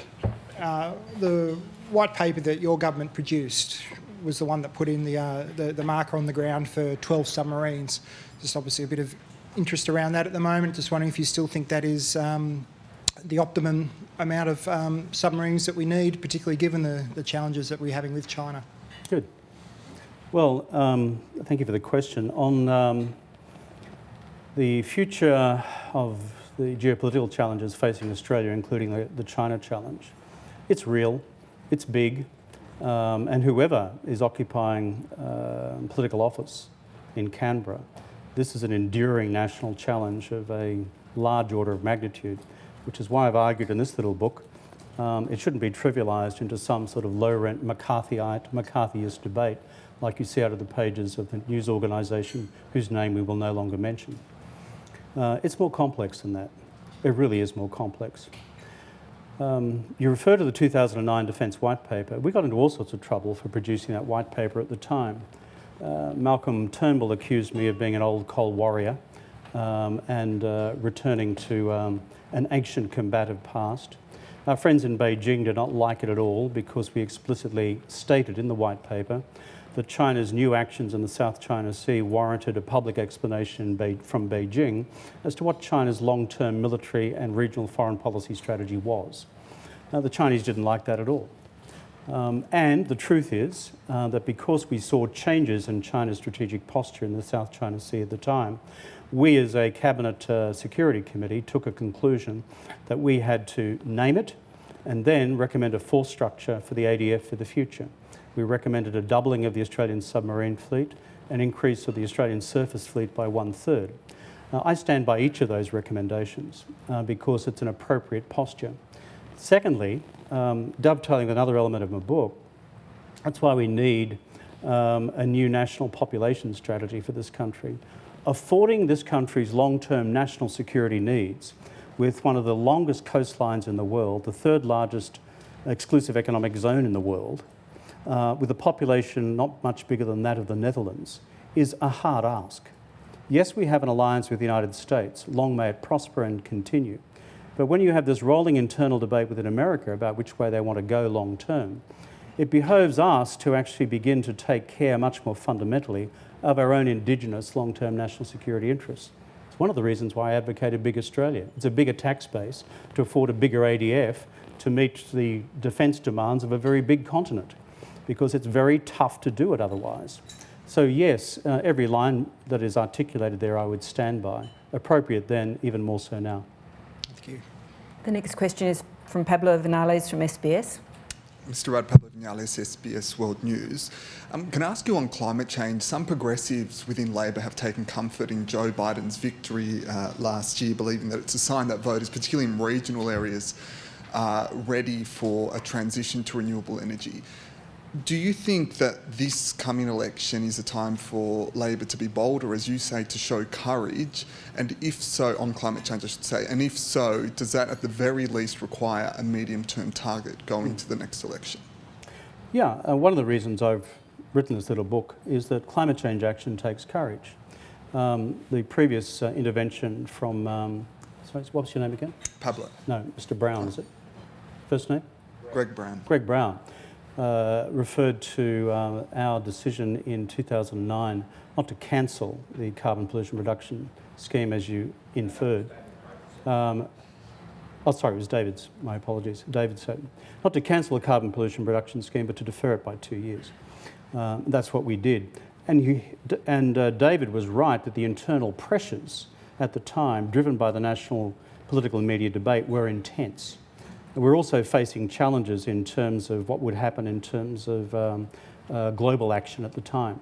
the white paper that your government produced was the one that put in the marker on the ground for 12 submarines. Just obviously a bit of interest around that at the moment. Just wondering if you still think that is the optimum amount of submarines that we need, particularly given the challenges that we're having with China. Good. Well, thank you for the question. On the future of the geopolitical challenges facing Australia, including the China challenge, it's real, it's big, and whoever is occupying political office in Canberra, this is an enduring national challenge of a large order of magnitude, which is why I've argued in this little book it shouldn't be trivialised into some sort of low-rent McCarthyist debate like you see out of the pages of the news organisation whose name we will no longer mention. It's more complex than that. It really is more complex. You refer to the 2009 Defence White Paper. We got into all sorts of trouble for producing that white paper at the time. Malcolm Turnbull accused me of being an old Cold Warrior and returning to an ancient combative past. Our friends in Beijing did not like it at all because we explicitly stated in the white paper that China's new actions in the South China Sea warranted a public explanation from Beijing as to what China's long-term military and regional foreign policy strategy was. Now, the Chinese didn't like that at all. And the truth is that because we saw changes in China's strategic posture in the South China Sea at the time, we as a Cabinet Security Committee took a conclusion that we had to name it and then recommend a force structure for the ADF for the future. We recommended a doubling of the Australian submarine fleet, an increase of the Australian surface fleet by 1/3. I stand by each of those recommendations because it's an appropriate posture. Secondly, dovetailing with another element of my book, that's why we need a new national population strategy for this country. Affording this country's long-term national security needs with one of the longest coastlines in the world, the third largest exclusive economic zone in the world, with a population not much bigger than that of the Netherlands, is a hard ask. Yes, we have an alliance with the United States. Long may it prosper and continue. But when you have this rolling internal debate within America about which way they want to go long term, it behoves us to actually begin to take care much more fundamentally of our own Indigenous long-term national security interests. It's one of the reasons why I advocated Big Australia. It's a bigger tax base to afford a bigger ADF to meet the defence demands of a very big continent, because it's very tough to do it otherwise. So yes, every line that is articulated there I would stand by. Appropriate then, even more so now. Thank you. The next question is from Pablo Vinales from SBS. Mr. Rudd, Pablo Vinales, SBS World News. Can I ask you on climate change? Some progressives within Labor have taken comfort in Joe Biden's victory last year, believing that it's a sign that voters, particularly in regional areas, are ready for a transition to renewable energy. Do you think that this coming election is a time for Labor to be bolder, as you say, to show courage? And if so, on climate change I should say, and if so, does that at the very least require a medium-term target going into the next election? Yeah, one of the reasons I've written this little book is that climate change action takes courage. The previous intervention from, sorry, what was your name again? Pablo. No, Mr. Brown, is it? First name? Greg Brown. Greg Brown. Referred to our decision in 2009 not to cancel the carbon pollution reduction scheme, as you inferred. Oh, sorry, it was David's. My apologies. David said not to cancel the carbon pollution reduction scheme, but to defer it by 2 years. That's what we did. And David was right that the internal pressures at the time, driven by the national political and media debate, were intense. We're also facing challenges in terms of what would happen in terms of global action at the time.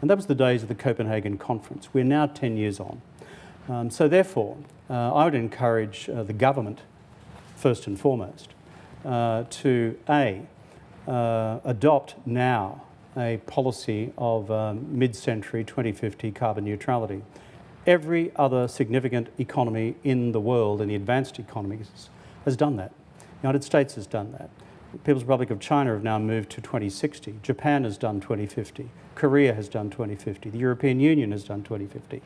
And that was the days of the Copenhagen Conference. We're now 10 years on. So therefore, I would encourage the government, first and foremost, to adopt now a policy of mid-century 2050 carbon neutrality. Every other significant economy in the world, in the advanced economies, has done that. The United States has done that. The People's Republic of China have now moved to 2060. Japan has done 2050. Korea has done 2050. The European Union has done 2050.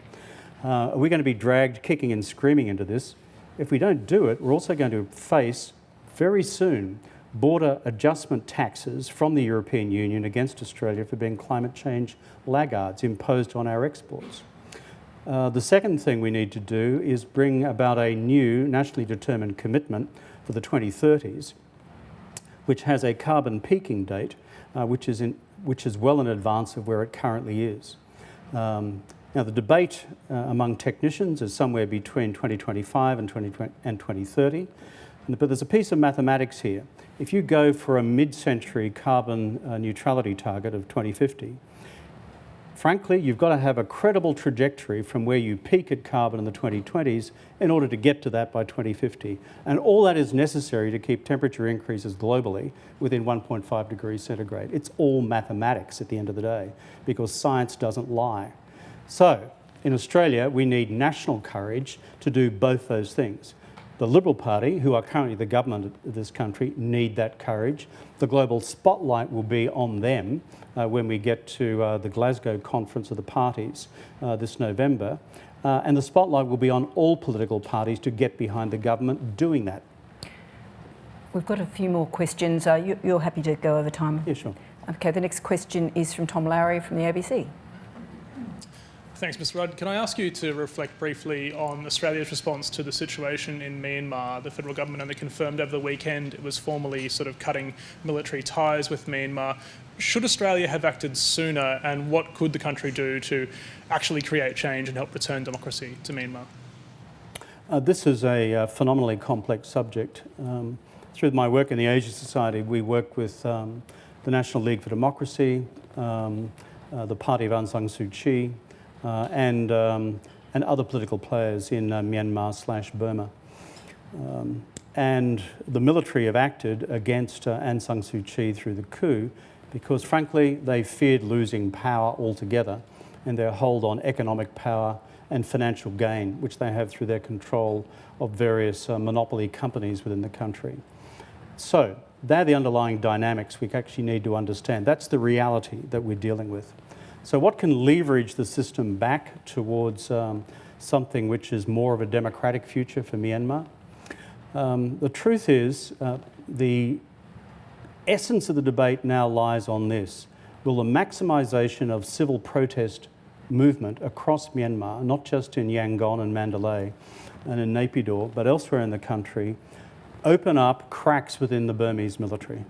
Are we going to be dragged kicking and screaming into this? If we don't do it, we're also going to face very soon border adjustment taxes from the European Union against Australia for being climate change laggards imposed on our exports. The second thing we need to do is bring about a new nationally determined commitment for the 2030s, which has a carbon peaking date, which is well in advance of where it currently is. Now, the debate among technicians is somewhere between 2025 and 2030, but there's a piece of mathematics here. If you go for a mid-century carbon neutrality target of 2050, frankly, you've got to have a credible trajectory from where you peak at carbon in the 2020s in order to get to that by 2050. And all that is necessary to keep temperature increases globally within 1.5 degrees centigrade. It's all mathematics at the end of the day, because science doesn't lie. So, in Australia, we need national courage to do both those things. The Liberal Party, who are currently the government of this country, need that courage. The global spotlight will be on them when we get to the Glasgow Conference of the Parties this November. And the spotlight will be on all political parties to get behind the government doing that. We've got a few more questions. You're happy to go over time? Yeah, sure. Okay, the next question is from Tom Lowry from the ABC. Thanks, Mr. Rudd. Can I ask you to reflect briefly on Australia's response to the situation in Myanmar? The federal government only confirmed over the weekend it was formally sort of cutting military ties with Myanmar. Should Australia have acted sooner, and what could the country do to actually create change and help return democracy to Myanmar? This is a phenomenally complex subject. Through my work in the Asia Society, we work with the National League for Democracy, the party of Aung San Suu Kyi, and other political players in Myanmar/Burma. And the military have acted against Aung San Suu Kyi through the coup because, frankly, they feared losing power altogether and their hold on economic power and financial gain, which they have through their control of various monopoly companies within the country. So they're the underlying dynamics we actually need to understand. That's the reality that we're dealing with. So what can leverage the system back towards something which is more of a democratic future for Myanmar? The truth is, the essence of the debate now lies on this. Will the maximisation of civil protest movement across Myanmar, not just in Yangon and Mandalay and in Naypyidaw, but elsewhere in the country, open up cracks within the Burmese military?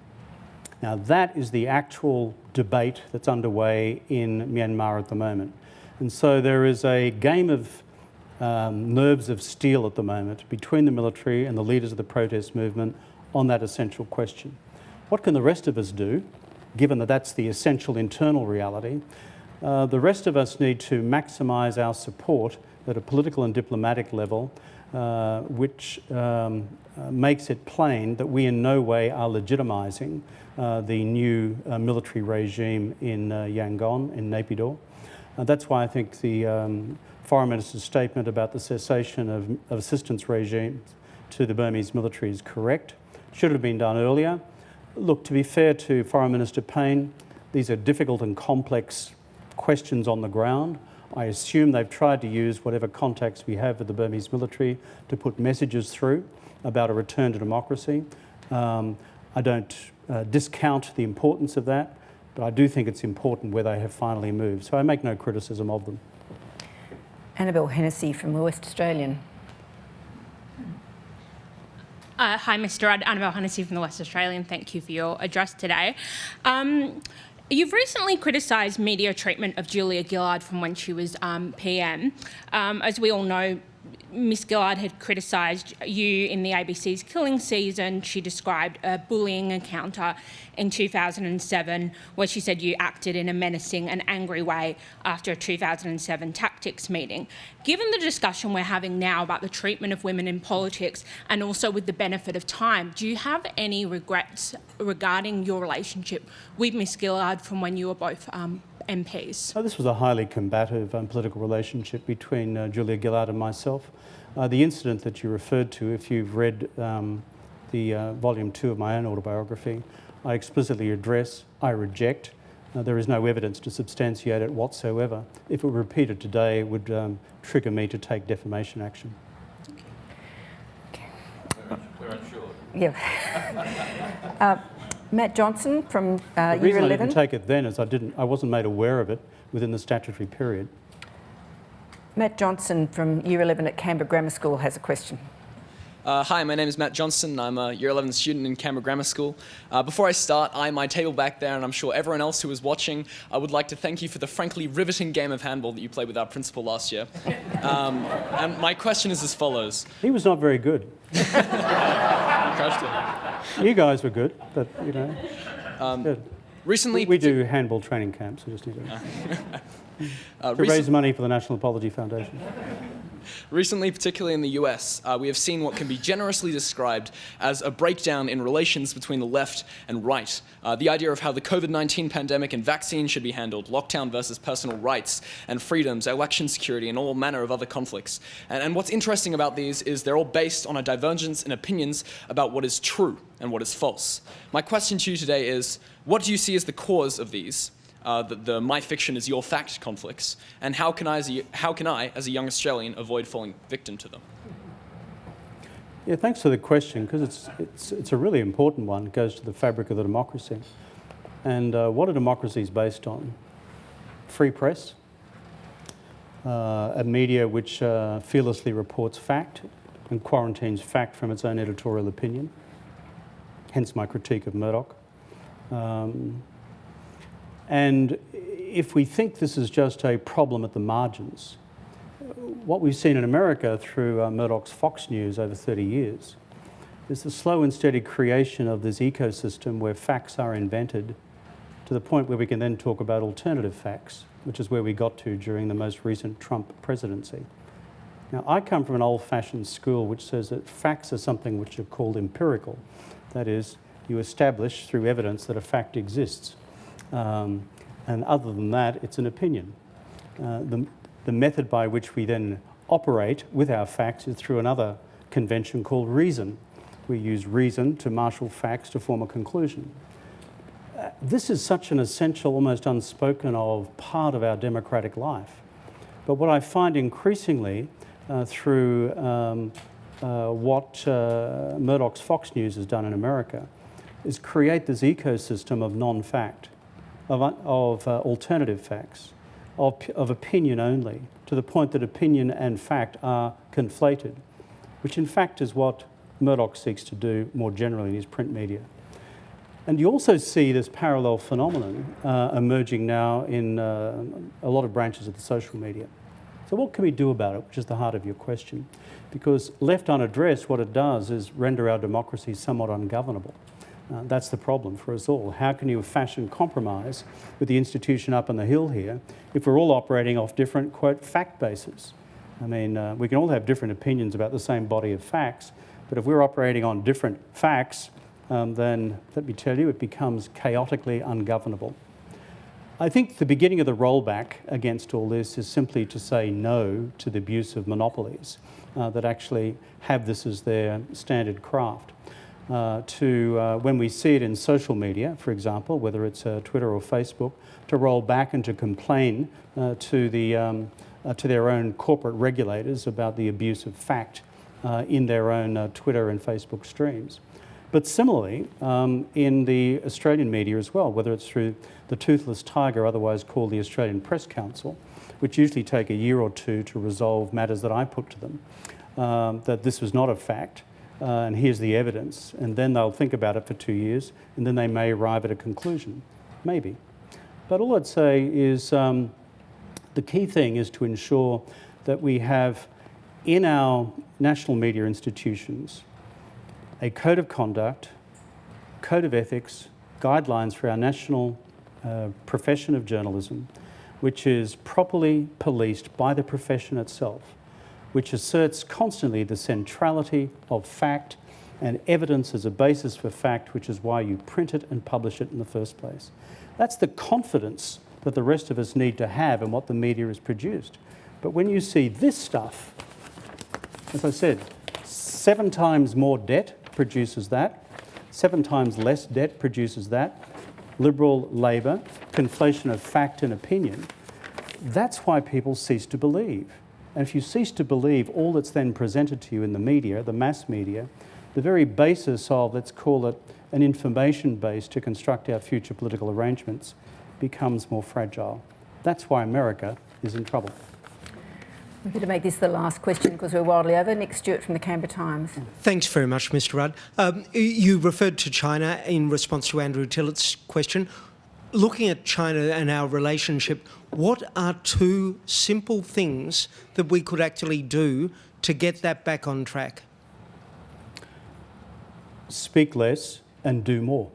Now, that is the actual debate that's underway in Myanmar at the moment. And so there is a game of nerves of steel at the moment between the military and the leaders of the protest movement on that essential question. What can the rest of us do, given that that's the essential internal reality? The rest of us need to maximise our support at a political and diplomatic level, which makes it plain that we in no way are legitimising the new military regime in Yangon, in Naypyidaw. That's why I think the Foreign Minister's statement about the cessation of assistance regimes to the Burmese military is correct. Should have been done earlier. Look, to be fair to Foreign Minister Payne, these are difficult and complex questions on the ground. I assume they've tried to use whatever contacts we have with the Burmese military to put messages through about a return to democracy. I don't discount the importance of that, but I do think it's important where they have finally moved. So I make no criticism of them. Annabel Hennessy from the West Australian. Hi, Mr. Rudd. Annabel Hennessy from the West Australian. Thank you for your address today. You've recently criticised media treatment of Julia Gillard from when she was PM. As we all know, Ms Gillard had criticised you in the ABC's Killing season. She described a bullying encounter in 2007 where she said you acted in a menacing and angry way after a 2007 tactics meeting. Given the discussion we're having now about the treatment of women in politics and also with the benefit of time, do you have any regrets regarding your relationship with Ms Gillard from when you were both MPs? This was a highly combative political relationship between Julia Gillard and myself. The incident that you referred to, if you've read the volume 2 of my own autobiography, I explicitly address, I reject. There is no evidence to substantiate it whatsoever. If it were repeated today, it would trigger me to take defamation action. Okay. We're unsure. Yeah. Matt Johnson from The Year reason I 11. didn't take it then is I wasn't made aware of it within the statutory period. Matt Johnson from Year 11 at Canberra Grammar School has a question. Hi, my name is Matt Johnson. I'm a Year 11 student in Canberra Grammar School. Before I start, my table back there, and I'm sure everyone else who is watching, I would like to thank you for the frankly riveting game of handball that you played with our principal last year. And my question is as follows. He was not very good. Crushed it. You guys were good, but, you know. Good. Recently, We do handball training camps. We just need to raise money for the National Apology Foundation. Recently, particularly in the US, we have seen what can be generously described as a breakdown in relations between the left and right. The idea of how the COVID-19 pandemic and vaccine should be handled, lockdown versus personal rights and freedoms, election security, and all manner of other conflicts. And what's interesting about these is they're all based on a divergence in opinions about what is true and what is false. My question to you today is, what do you see as the cause of these? The my fiction is your fact conflicts, and how can I, as a young Australian, avoid falling victim to them? Yeah, thanks for the question, because it's a really important one. It goes to the fabric of the democracy. And what a democracy is based on? Free press, a media which fearlessly reports fact and quarantines fact from its own editorial opinion, hence my critique of Murdoch. And if we think this is just a problem at the margins, what we've seen in America through Murdoch's Fox News over 30 years is the slow and steady creation of this ecosystem where facts are invented to the point where we can then talk about alternative facts, which is where we got to during the most recent Trump presidency. Now, I come from an old-fashioned school which says that facts are something which are called empirical. That is, you establish through evidence that a fact exists. And other than that, it's an opinion. The method by which we then operate with our facts is through another convention called reason. We use reason to marshal facts to form a conclusion. This is such an essential, almost unspoken of part of our democratic life. But what I find increasingly through what Murdoch's Fox News has done in America is create this ecosystem of non-fact, of alternative facts, of opinion only, to the point that opinion and fact are conflated, which in fact is what Murdoch seeks to do more generally in his print media. And you also see this parallel phenomenon emerging now in a lot of branches of the social media. So what can we do about it, which is the heart of your question? Because left unaddressed, what it does is render our democracy somewhat ungovernable. That's the problem for us all. How can you fashion compromise with the institution up on the hill here if we're all operating off different, quote, fact bases? I mean, we can all have different opinions about the same body of facts, but if we're operating on different facts, then let me tell you, it becomes chaotically ungovernable. I think the beginning of the rollback against all this is simply to say no to the abuse of monopolies that actually have this as their standard craft. When we see it in social media, for example, whether it's Twitter or Facebook, to roll back and to complain to their own corporate regulators about the abuse of fact in their own Twitter and Facebook streams. But similarly, in the Australian media as well, whether it's through the toothless tiger, otherwise called the Australian Press Council, which usually take a year or two to resolve matters that I put to them, that this was not a fact, and here's the evidence, and then they'll think about it for 2 years, and then they may arrive at a conclusion, maybe. But all I'd say is the key thing is to ensure that we have in our national media institutions a code of conduct, code of ethics, guidelines for our national profession of journalism, which is properly policed by the profession itself, which asserts constantly the centrality of fact and evidence as a basis for fact, which is why you print it and publish it in the first place. That's the confidence that the rest of us need to have in what the media has produced. But when you see this stuff, as I said, 7 times more debt produces that, 7 times less debt produces that, Liberal, Labor, conflation of fact and opinion, that's why people cease to believe. And if you cease to believe all that's then presented to you in the media, the mass media, the very basis of, let's call it, an information base to construct our future political arrangements becomes more fragile. That's why America is in trouble. We're going to make this the last question because we're wildly over. Nick Stewart from the Canberra Times. Thanks very much, Mr Rudd. You referred to China in response to Andrew Tillett's question. Looking at China and our relationship, what are two simple things that we could actually do to get that back on track? Speak less and do more.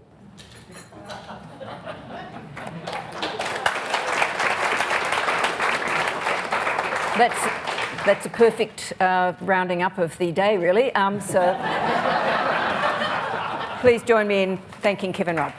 That's a perfect rounding up of the day, really. So please join me in thanking Kevin Rudd.